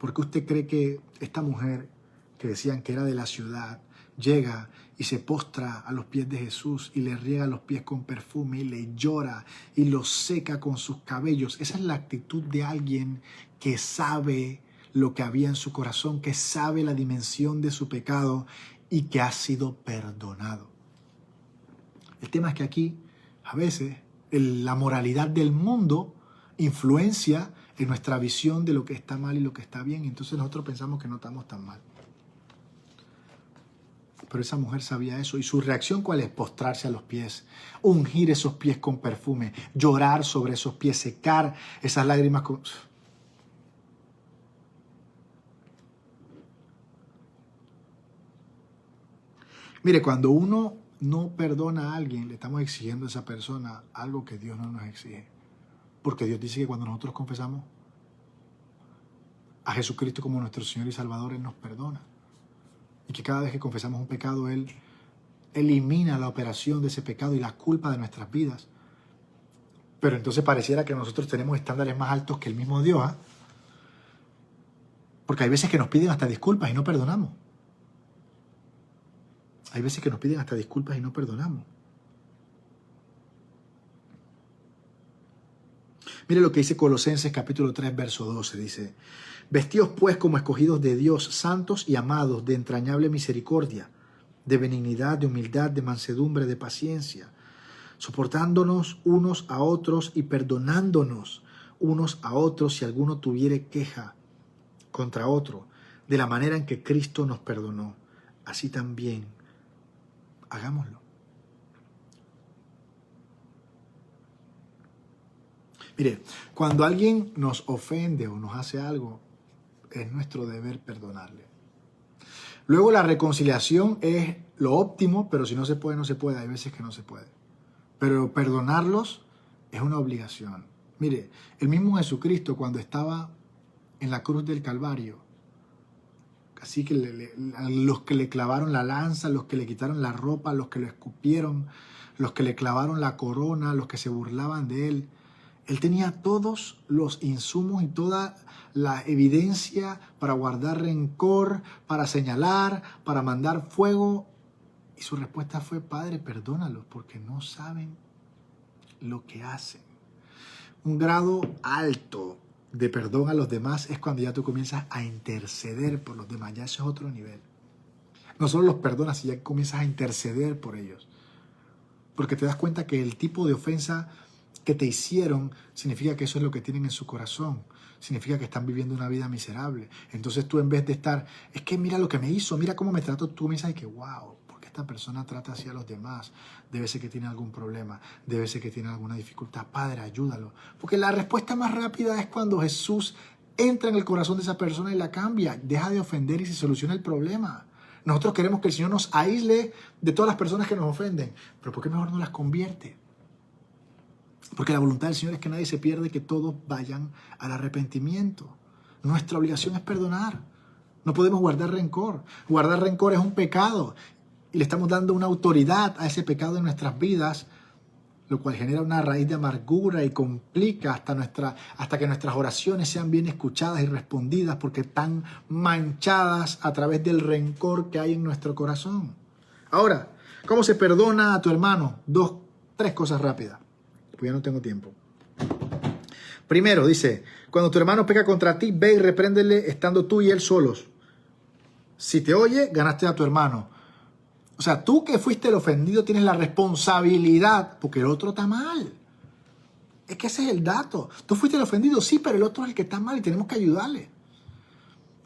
¿Por qué usted cree que esta mujer que decían que era de la ciudad, llega y se postra a los pies de Jesús y le riega los pies con perfume y le llora y los seca con sus cabellos. Esa es la actitud de alguien que sabe lo que había en su corazón, que sabe la dimensión de su pecado y que ha sido perdonado. El tema es que aquí, a veces, la moralidad del mundo influencia en nuestra visión de lo que está mal y lo que está bien. Entonces nosotros pensamos que no estamos tan mal. Pero esa mujer sabía eso. ¿Y su reacción cuál es? Postrarse a los pies, ungir esos pies con perfume, llorar sobre esos pies, secar esas lágrimas con... Mire, cuando uno no perdona a alguien, le estamos exigiendo a esa persona algo que Dios no nos exige. Porque Dios dice que cuando nosotros confesamos a Jesucristo como nuestro Señor y Salvador, Él nos perdona. Y que cada vez que confesamos un pecado, Él elimina la operación de ese pecado y la culpa de nuestras vidas. Pero entonces pareciera que nosotros tenemos estándares más altos que el mismo Dios, ¿eh? Porque hay veces que nos piden hasta disculpas y no perdonamos. Hay veces que nos piden hasta disculpas y no perdonamos. Mire lo que dice Colosenses capítulo 3, verso 12. Dice, vestíos pues como escogidos de Dios, santos y amados, de entrañable misericordia, de benignidad, de humildad, de mansedumbre, de paciencia, soportándonos unos a otros y perdonándonos unos a otros si alguno tuviere queja contra otro, de la manera en que Cristo nos perdonó. Así también, hagámoslo. Mire, cuando alguien nos ofende o nos hace algo, es nuestro deber perdonarle. Luego la reconciliación es lo óptimo, pero si no se puede, no se puede. Hay veces que no se puede. Pero perdonarlos es una obligación. Mire, el mismo Jesucristo cuando estaba en la cruz del Calvario, así que los que le clavaron la lanza, los que le quitaron la ropa, los que lo escupieron, los que le clavaron la corona, los que se burlaban de él, Él tenía todos los insumos y toda la evidencia para guardar rencor, para señalar, para mandar fuego. Y su respuesta fue, Padre, perdónalos porque no saben lo que hacen. Un grado alto de perdón a los demás es cuando ya tú comienzas a interceder por los demás. Ya eso es otro nivel. No solo los perdonas, sino ya comienzas a interceder por ellos. Porque te das cuenta que el tipo de ofensa que te hicieron significa que eso es lo que tienen en su corazón. Significa que están viviendo una vida miserable. Entonces tú, en vez de estar, es que mira lo que me hizo, mira cómo me trató, tú comienzas y que wow, ¿por qué esta persona trata así a los demás? Debe ser que tiene algún problema, debe ser que tiene alguna dificultad. Padre, ayúdalo. Porque la respuesta más rápida es cuando Jesús entra en el corazón de esa persona y la cambia. Deja de ofender y se soluciona el problema. Nosotros queremos que el Señor nos aísle de todas las personas que nos ofenden. Pero ¿por qué mejor no las convierte? Porque la voluntad del Señor es que nadie se pierda, que todos vayan al arrepentimiento. Nuestra obligación es perdonar. No podemos guardar rencor. Guardar rencor es un pecado. Y le estamos dando una autoridad a ese pecado en nuestras vidas, lo cual genera una raíz de amargura y complica hasta que nuestras oraciones sean bien escuchadas y respondidas, porque están manchadas a través del rencor que hay en nuestro corazón. Ahora, ¿cómo se perdona a tu hermano? 3 cosas rápidas. Pues ya no tengo tiempo. Primero, dice, cuando tu hermano peca contra ti, ve y repréndele estando tú y él solos. Si te oye, ganaste a tu hermano. O sea, tú que fuiste el ofendido tienes la responsabilidad, porque el otro está mal. Es que ese es el dato. Tú fuiste el ofendido, sí, pero el otro es el que está mal y tenemos que ayudarle.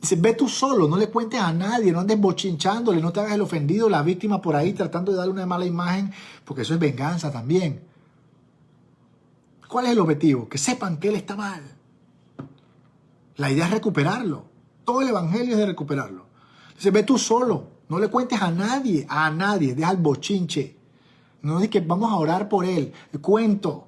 Dice, ve tú solo, no le cuentes a nadie, no andes bochinchándole, no te hagas el ofendido, la víctima por ahí tratando de darle una mala imagen, porque eso es venganza también. ¿Cuál es el objetivo? Que sepan que él está mal. La idea es recuperarlo. Todo el evangelio es de recuperarlo. Dice, ve tú solo. No le cuentes a nadie, deja el bochinche. No dices que vamos a orar por él. Cuento.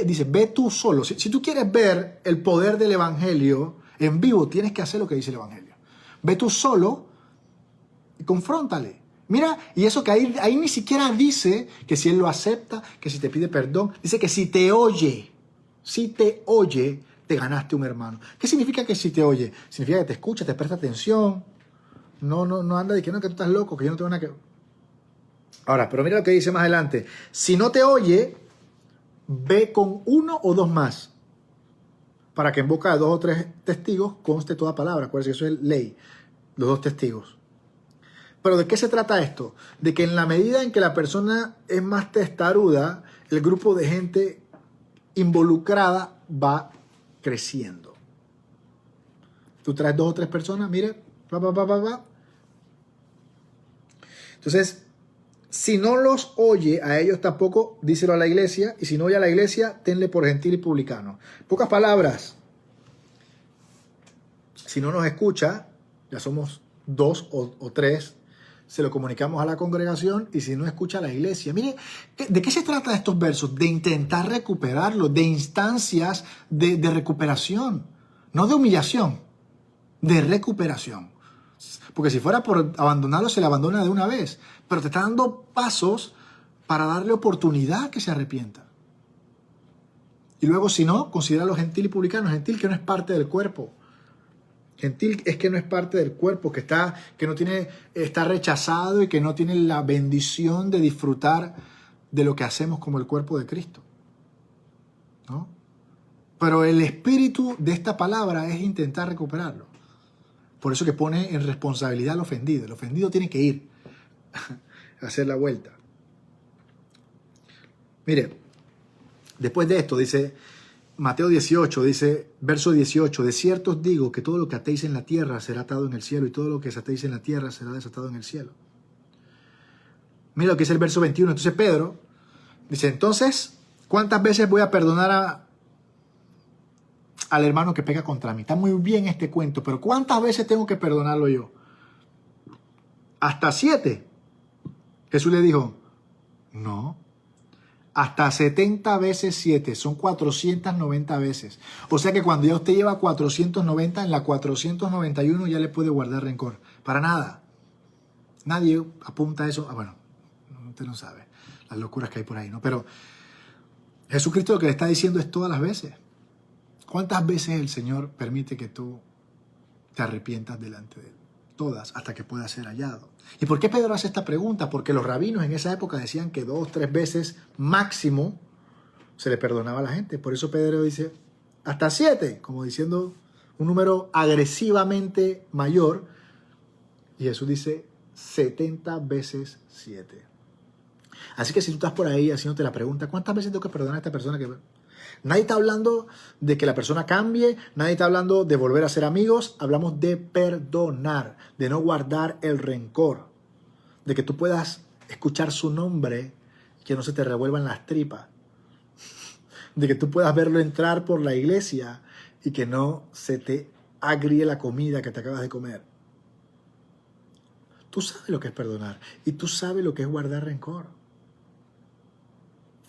Dice, ve tú solo. Si tú quieres ver el poder del evangelio en vivo, tienes que hacer lo que dice el evangelio. Ve tú solo y confróntale. Mira, y eso que ahí ni siquiera dice que si él lo acepta, que si te pide perdón. Dice que si te oye, te ganaste un hermano. ¿Qué significa que si te oye? Significa que te escucha, te presta atención, No anda diciendo que tú estás loco, que yo no tengo nada que... Ahora, pero mira lo que dice más adelante. Si no te oye, ve con 1 o 2 más, para que en boca de 2 o 3 testigos conste toda palabra. Acuérdense que eso es ley, los 2 testigos. Pero ¿de qué se trata esto? De que en la medida en que la persona es más testaruda, el grupo de gente involucrada va creciendo. Tú traes 2 o 3 personas, mire, Entonces, si no los oye a ellos tampoco, díselo a la iglesia, y si no oye a la iglesia, tenle por gentil y publicano. Pocas palabras. Si no nos escucha, ya somos 2 o 3, se lo comunicamos a la congregación, y si no escucha a la iglesia. Mire, ¿de qué se trata estos versos? De intentar recuperarlo, de instancias de recuperación, no de humillación, de recuperación. Porque si fuera por abandonarlo, se le abandona de una vez. Pero te está dando pasos para darle oportunidad que se arrepienta. Y luego, si no, considéralo gentil y publicano. Gentil que no es parte del cuerpo. Gentil es que no es parte del cuerpo, que está rechazado y que no tiene la bendición de disfrutar de lo que hacemos como el cuerpo de Cristo, ¿no? Pero el espíritu de esta palabra es intentar recuperarlo. Por eso que pone en responsabilidad al ofendido. El ofendido tiene que ir a hacer la vuelta. Mire, después de esto dice... Mateo 18 dice, verso 18, de cierto os digo que todo lo que atéis en la tierra será atado en el cielo y todo lo que desatéis en la tierra será desatado en el cielo. Mira lo que es el verso 21. Entonces Pedro dice, entonces, ¿cuántas veces voy a perdonar al hermano que pega contra mí? Está muy bien este cuento, pero ¿cuántas veces tengo que perdonarlo yo? ¿Hasta 7? Jesús le dijo, no. Hasta 70 veces 7, son 490 veces. O sea que cuando ya usted lleva 490, en la 491 ya le puede guardar rencor. Para nada. Nadie apunta a eso. Bueno, usted no sabe las locuras que hay por ahí, ¿no? Pero Jesucristo lo que le está diciendo es todas las veces. ¿Cuántas veces el Señor permite que tú te arrepientas delante de Él? Todas, hasta que pueda ser hallado. ¿Y por qué Pedro hace esta pregunta? Porque los rabinos en esa época decían que 2 o 3 veces máximo se le perdonaba a la gente. Por eso Pedro dice hasta 7, como diciendo un número agresivamente mayor. Y Jesús dice 70 veces 7. Así que si tú estás por ahí haciéndote la pregunta, ¿cuántas veces tengo que perdonar a esta persona que... Nadie está hablando de que la persona cambie, nadie está hablando de volver a ser amigos, hablamos de perdonar, de no guardar el rencor, de que tú puedas escuchar su nombre y que no se te revuelvan las tripas, de que tú puedas verlo entrar por la iglesia y que no se te agrie la comida que te acabas de comer. Tú sabes lo que es perdonar y tú sabes lo que es guardar rencor.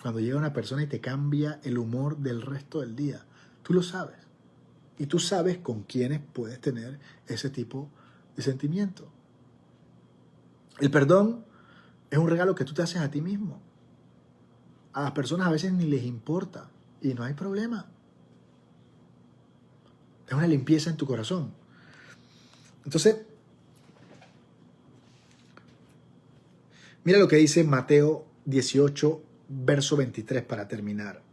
Cuando llega una persona y te cambia el humor del resto del día, tú lo sabes. Y tú sabes con quiénes puedes tener ese tipo de sentimiento. El perdón es un regalo que tú te haces a ti mismo. A las personas a veces ni les importa y no hay problema. Es una limpieza en tu corazón. Entonces, mira lo que dice Mateo 18, verso 23 para terminar.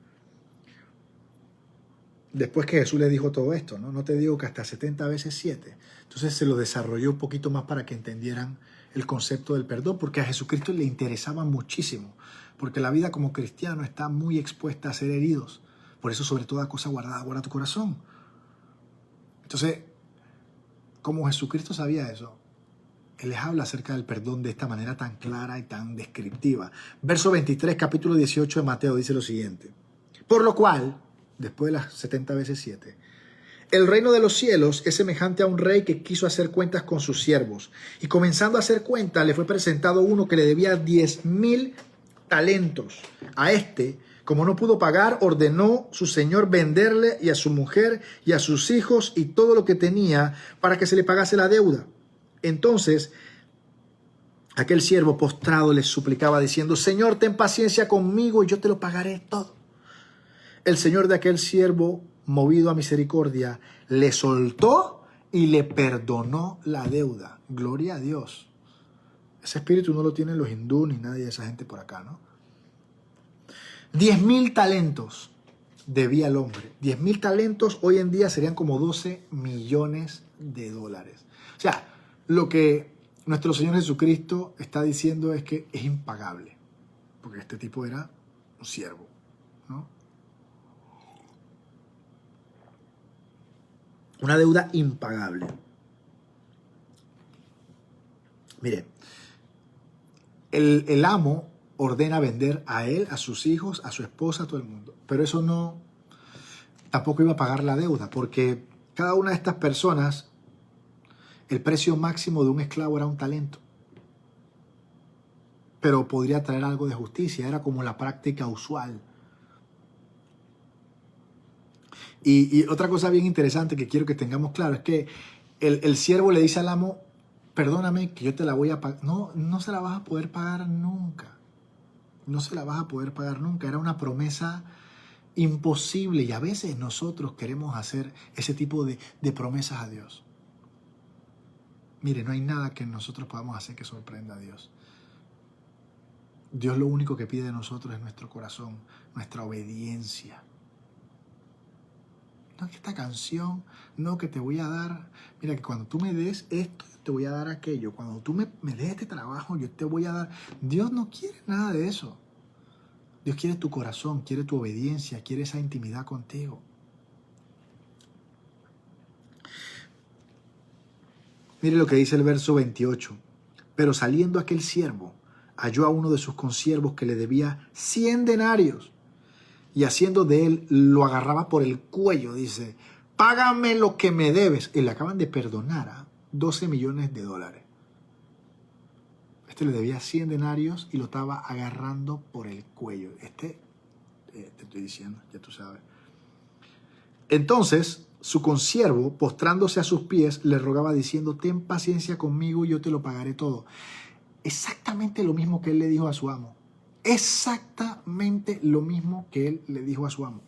Después que Jesús le dijo todo esto, ¿no? No te digo que hasta 70 veces 7. Entonces se lo desarrolló un poquito más para que entendieran el concepto del perdón, porque a Jesucristo le interesaba muchísimo, porque la vida como cristiano está muy expuesta a ser heridos. Por eso sobre toda cosa guardada, guarda tu corazón. Entonces, como Jesucristo sabía eso, Él les habla acerca del perdón de esta manera tan clara y tan descriptiva. Verso 23, capítulo 18 de Mateo, dice lo siguiente. Por lo cual, después de las 70 veces 7, el reino de los cielos es semejante a un rey que quiso hacer cuentas con sus siervos. Y comenzando a hacer cuentas, le fue presentado uno que le debía 10,000 talentos. A este, como no pudo pagar, ordenó su señor venderle y a su mujer y a sus hijos y todo lo que tenía para que se le pagase la deuda. Entonces, aquel siervo postrado les suplicaba diciendo, Señor, ten paciencia conmigo y yo te lo pagaré todo. El señor de aquel siervo, movido a misericordia, le soltó y le perdonó la deuda. Gloria a Dios. Ese espíritu no lo tienen los hindúes ni nadie de esa gente por acá, ¿no? 10.000 talentos debía el hombre. 10.000 talentos hoy en día serían como 12 millones de dólares. O sea, lo que nuestro Señor Jesucristo está diciendo es que es impagable. Porque este tipo era un siervo, ¿no? Una deuda impagable. Mire, el amo ordena vender a él, a sus hijos, a su esposa, a todo el mundo. Pero eso no, tampoco iba a pagar la deuda, porque cada una de estas personas, el precio máximo de un esclavo era un talento. Pero podría traer algo de justicia, era como la práctica usual. Y otra cosa bien interesante que quiero que tengamos claro es que el siervo le dice al amo, perdóname que yo te la voy a pagar. No, no se la vas a poder pagar nunca. No se la vas a poder pagar nunca. Era una promesa imposible y a veces nosotros queremos hacer ese tipo de promesas a Dios. Mire, no hay nada que nosotros podamos hacer que sorprenda a Dios. Dios lo único que pide de nosotros es nuestro corazón, nuestra obediencia. No, que esta canción, no, que te voy a dar, mira, que cuando tú me des esto, te voy a dar aquello. Cuando tú me des este trabajo, yo te voy a dar. Dios no quiere nada de eso. Dios quiere tu corazón, quiere tu obediencia, quiere esa intimidad contigo. Mire lo que dice el verso 28. Pero saliendo aquel siervo, halló a uno de sus consiervos que le debía 100 denarios. Y haciendo de él, lo agarraba por el cuello, dice, págame lo que me debes. Y le acaban de perdonar a 12 millones de dólares. Este le debía 100 denarios y lo estaba agarrando por el cuello. Te estoy diciendo, ya tú sabes. Entonces, su consiervo, postrándose a sus pies, le rogaba diciendo, ten paciencia conmigo y yo te lo pagaré todo. Exactamente lo mismo que él le dijo a su amo. Exactamente lo mismo que él le dijo a su amo.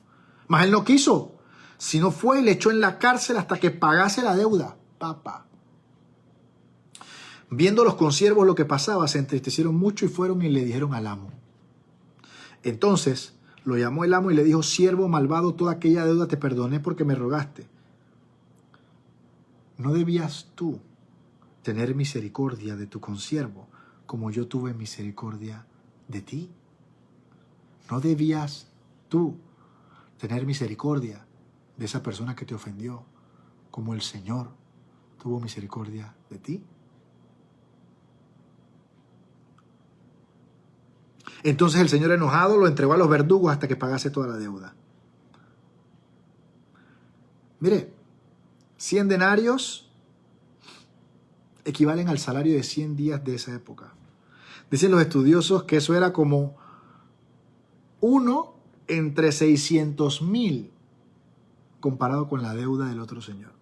Mas él no quiso, sino fue y le echó en la cárcel hasta que pagase la deuda. Papá. Viendo los consiervos lo que pasaba, se entristecieron mucho y fueron y le dijeron al amo. Entonces lo llamó el amo y le dijo, siervo malvado, toda aquella deuda te perdoné porque me rogaste. ¿No debías tú tener misericordia de tu consiervo como yo tuve misericordia de ti? ¿No debías tú tener misericordia de esa persona que te ofendió como el Señor tuvo misericordia de ti? Entonces el Señor enojado lo entregó a los verdugos hasta que pagase toda la deuda. Mire, 100 denarios equivalen al salario de 100 días de esa época. Dicen los estudiosos que eso era como 1 entre 600,000 comparado con la deuda del otro señor.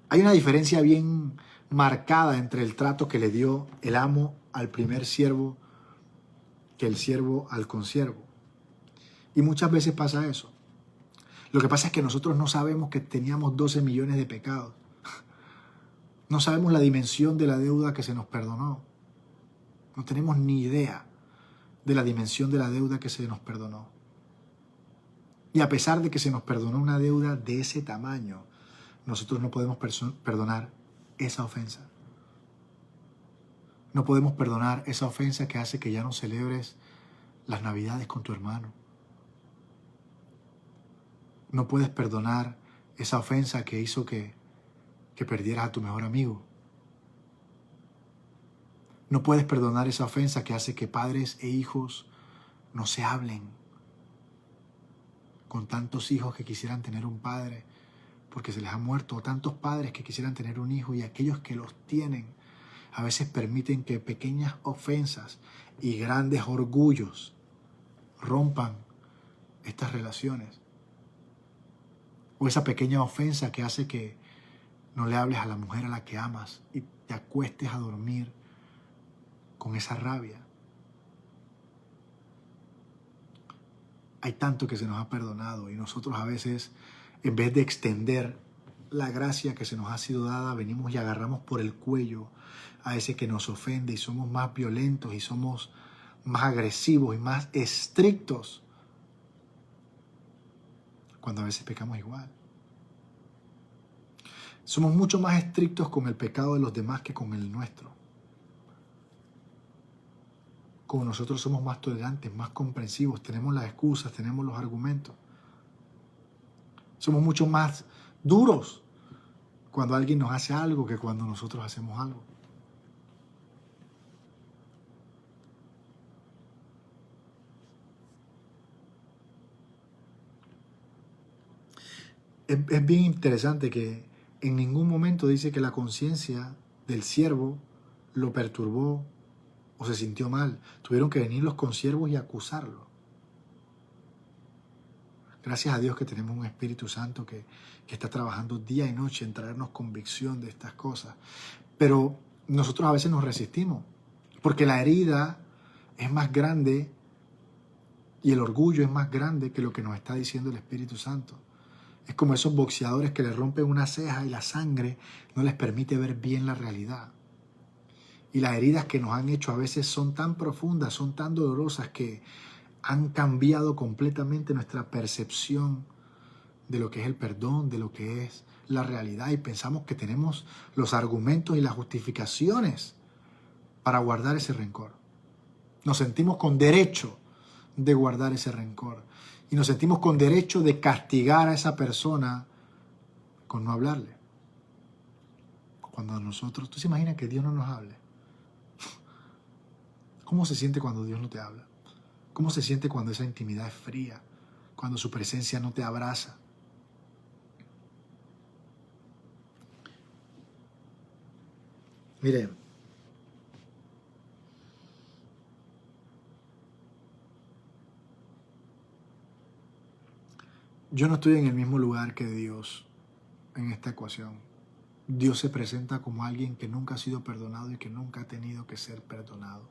Hay una diferencia bien marcada entre el trato que le dio el amo al primer siervo que el siervo al consiervo. Y muchas veces pasa eso. Lo que pasa es que nosotros no sabemos que teníamos 12 millones de pecados. No sabemos la dimensión de la deuda que se nos perdonó. No tenemos ni idea de la dimensión de la deuda que se nos perdonó. Y a pesar de que se nos perdonó una deuda de ese tamaño, nosotros no podemos perdonar esa ofensa. No podemos perdonar esa ofensa que hace que ya no celebres las Navidades con tu hermano. No puedes perdonar esa ofensa que hizo que perdieras a tu mejor amigo. No puedes perdonar esa ofensa que hace que padres e hijos no se hablen. Con tantos hijos que quisieran tener un padre porque se les ha muerto, o tantos padres que quisieran tener un hijo y aquellos que los tienen a veces permiten que pequeñas ofensas y grandes orgullos rompan estas relaciones. O esa pequeña ofensa que hace que no le hables a la mujer a la que amas y te acuestes a dormir con esa rabia. Hay tanto que se nos ha perdonado y nosotros a veces En vez de extender la gracia que se nos ha sido dada, venimos y agarramos por el cuello a ese que nos ofende y somos más violentos y somos más agresivos y más estrictos, cuando a veces pecamos igual. Somos mucho más estrictos con el pecado de los demás que con el nuestro. Con nosotros somos más tolerantes, más comprensivos, tenemos las excusas, tenemos los argumentos. Somos mucho más duros cuando alguien nos hace algo que cuando nosotros hacemos algo. Es bien interesante que en ningún momento dice que la conciencia del siervo lo perturbó o se sintió mal. Tuvieron que venir los consiervos y acusarlo. Gracias a Dios que tenemos un Espíritu Santo que está trabajando día y noche en traernos convicción de estas cosas. Pero nosotros a veces nos resistimos, porque la herida es más grande y el orgullo es más grande que lo que nos está diciendo el Espíritu Santo. Es como esos boxeadores que le rompen una ceja y la sangre no les permite ver bien la realidad. Y las heridas que nos han hecho a veces son tan profundas, son tan dolorosas que han cambiado completamente nuestra percepción de lo que es el perdón, de lo que es la realidad. Y pensamos que tenemos los argumentos y las justificaciones para guardar ese rencor. Nos sentimos con derecho de guardar ese rencor. Y nos sentimos con derecho de castigar a esa persona con no hablarle. Cuando a nosotros, ¿tú se imaginas que Dios no nos hable? ¿Cómo se siente cuando Dios no te habla? ¿Cómo se siente cuando esa intimidad es fría? Cuando su presencia no te abraza. Mire, yo no estoy en el mismo lugar que Dios en esta ecuación. Dios se presenta como alguien que nunca ha sido perdonado y que nunca ha tenido que ser perdonado.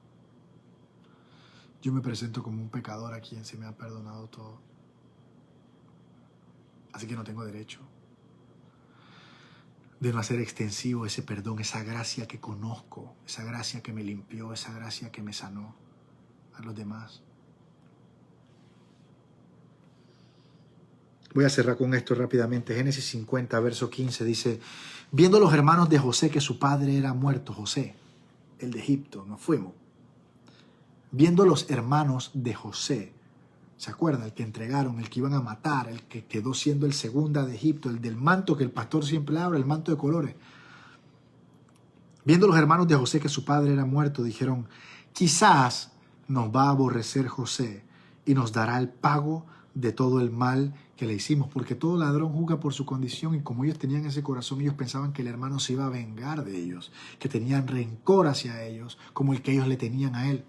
Yo me presento como un pecador a quien se me ha perdonado todo. Así que no tengo derecho de no hacer extensivo ese perdón, esa gracia que conozco, esa gracia que me limpió, esa gracia que me sanó a los demás. Voy a cerrar con esto rápidamente. Génesis 50, verso 15 dice: viendo los hermanos de José que su padre era muerto, José, el de Egipto, nos fuimos. Viendo los hermanos de José, ¿se acuerdan? El que entregaron, el que iban a matar, el que quedó siendo el segunda de Egipto, el del manto que el pastor siempre habla, el manto de colores. Viendo los hermanos de José que su padre era muerto, dijeron: quizás nos va a aborrecer José y nos dará el pago de todo el mal que le hicimos, porque todo ladrón juzga por su condición, y como ellos tenían ese corazón, ellos pensaban que el hermano se iba a vengar de ellos, que tenían rencor hacia ellos, como el que ellos le tenían a él.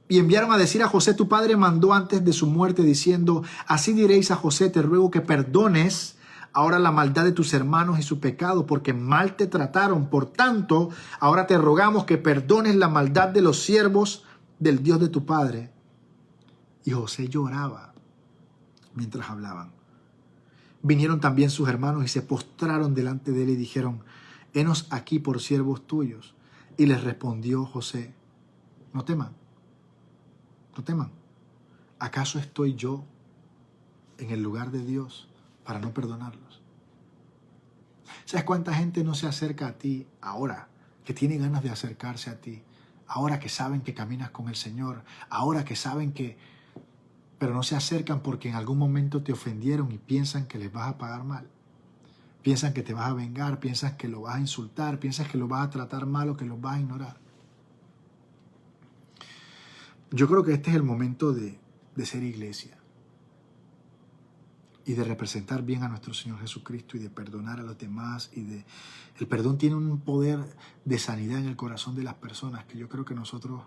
Y enviaron a decir a José: tu padre mandó antes de su muerte diciendo: así diréis a José, te ruego que perdones ahora la maldad de tus hermanos y su pecado, porque mal te trataron. Por tanto, ahora te rogamos que perdones la maldad de los siervos del Dios de tu padre. Y José lloraba mientras hablaban. Vinieron también sus hermanos y se postraron delante de él y dijeron: henos aquí por siervos tuyos. Y les respondió José: no teman. No teman. ¿Acaso estoy yo en el lugar de Dios para no perdonarlos? ¿Sabes cuánta gente no se acerca a ti ahora, que tiene ganas de acercarse a ti? Ahora que saben que caminas con el Señor, ahora que saben que... pero no se acercan porque en algún momento te ofendieron y piensan que les vas a pagar mal. Piensan que te vas a vengar, piensan que lo vas a insultar, piensan que lo vas a tratar mal o que los vas a ignorar. Yo creo que este es el momento de ser iglesia y de representar bien a nuestro Señor Jesucristo y de perdonar a los demás. El perdón tiene un poder de sanidad en el corazón de las personas que yo creo que nosotros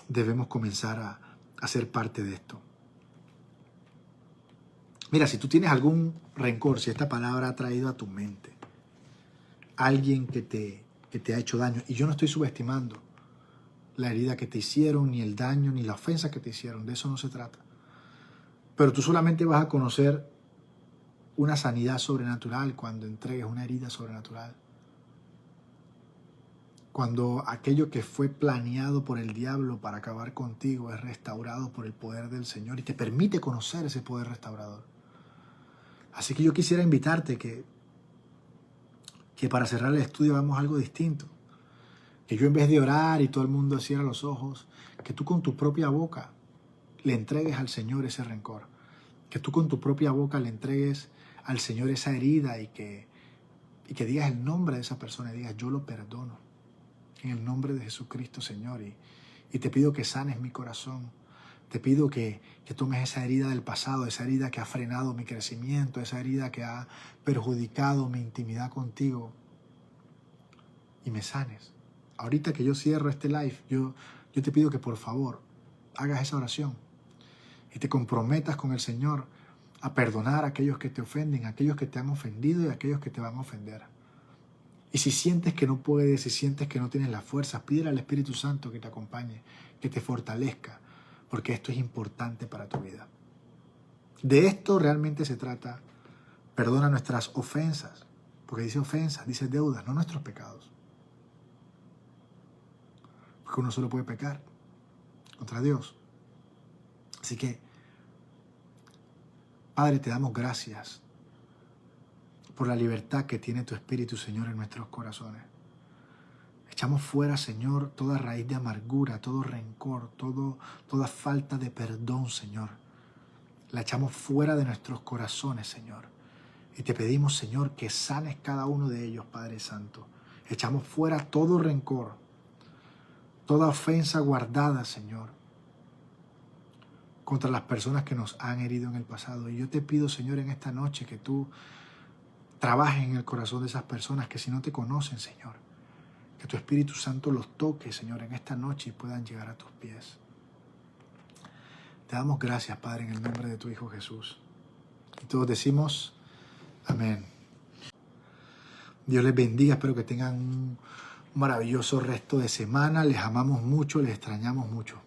debemos comenzar a ser parte de esto. Mira, si tú tienes algún rencor, si esta palabra ha traído a tu mente alguien que te ha hecho daño, y yo no estoy subestimando la herida que te hicieron, ni el daño, ni la ofensa que te hicieron, de eso no se trata. Pero tú solamente vas a conocer una sanidad sobrenatural cuando entregues una herida sobrenatural. Cuando aquello que fue planeado por el diablo para acabar contigo es restaurado por el poder del Señor y te permite conocer ese poder restaurador. Así que yo quisiera invitarte que para cerrar el estudio hagamos algo distinto. Que yo, en vez de orar y todo el mundo cierra los ojos, que tú con tu propia boca le entregues al Señor ese rencor. Que tú con tu propia boca le entregues al Señor esa herida y que digas el nombre de esa persona y digas: yo lo perdono en el nombre de Jesucristo, Señor, y te pido que sanes mi corazón. Te pido que tomes esa herida del pasado, esa herida que ha frenado mi crecimiento, esa herida que ha perjudicado mi intimidad contigo, y me sanes. Ahorita que yo cierro este live, yo te pido que por favor hagas esa oración y te comprometas con el Señor a perdonar a aquellos que te ofenden, a aquellos que te han ofendido y a aquellos que te van a ofender. Y si sientes que no puedes, si sientes que no tienes las fuerzas, pídele al Espíritu Santo que te acompañe, que te fortalezca, porque esto es importante para tu vida. De esto realmente se trata. Perdona nuestras ofensas, porque dice ofensas, dice deudas, no nuestros pecados. Porque uno solo puede pecar contra Dios. Así que, Padre, te damos gracias por la libertad que tiene tu Espíritu, Señor, en nuestros corazones. Echamos fuera, Señor, toda raíz de amargura, todo rencor, toda falta de perdón, Señor. La echamos fuera de nuestros corazones, Señor. Y te pedimos, Señor, que sanes cada uno de ellos, Padre Santo. Echamos fuera todo rencor, toda ofensa guardada, Señor, contra las personas que nos han herido en el pasado. Y yo te pido, Señor, en esta noche que tú trabajes en el corazón de esas personas que si no te conocen, Señor, que tu Espíritu Santo los toque, Señor, en esta noche y puedan llegar a tus pies. Te damos gracias, Padre, en el nombre de tu Hijo Jesús. Y todos decimos amén. Dios les bendiga, espero que tengan un maravilloso resto de semana. Les amamos mucho, les extrañamos mucho.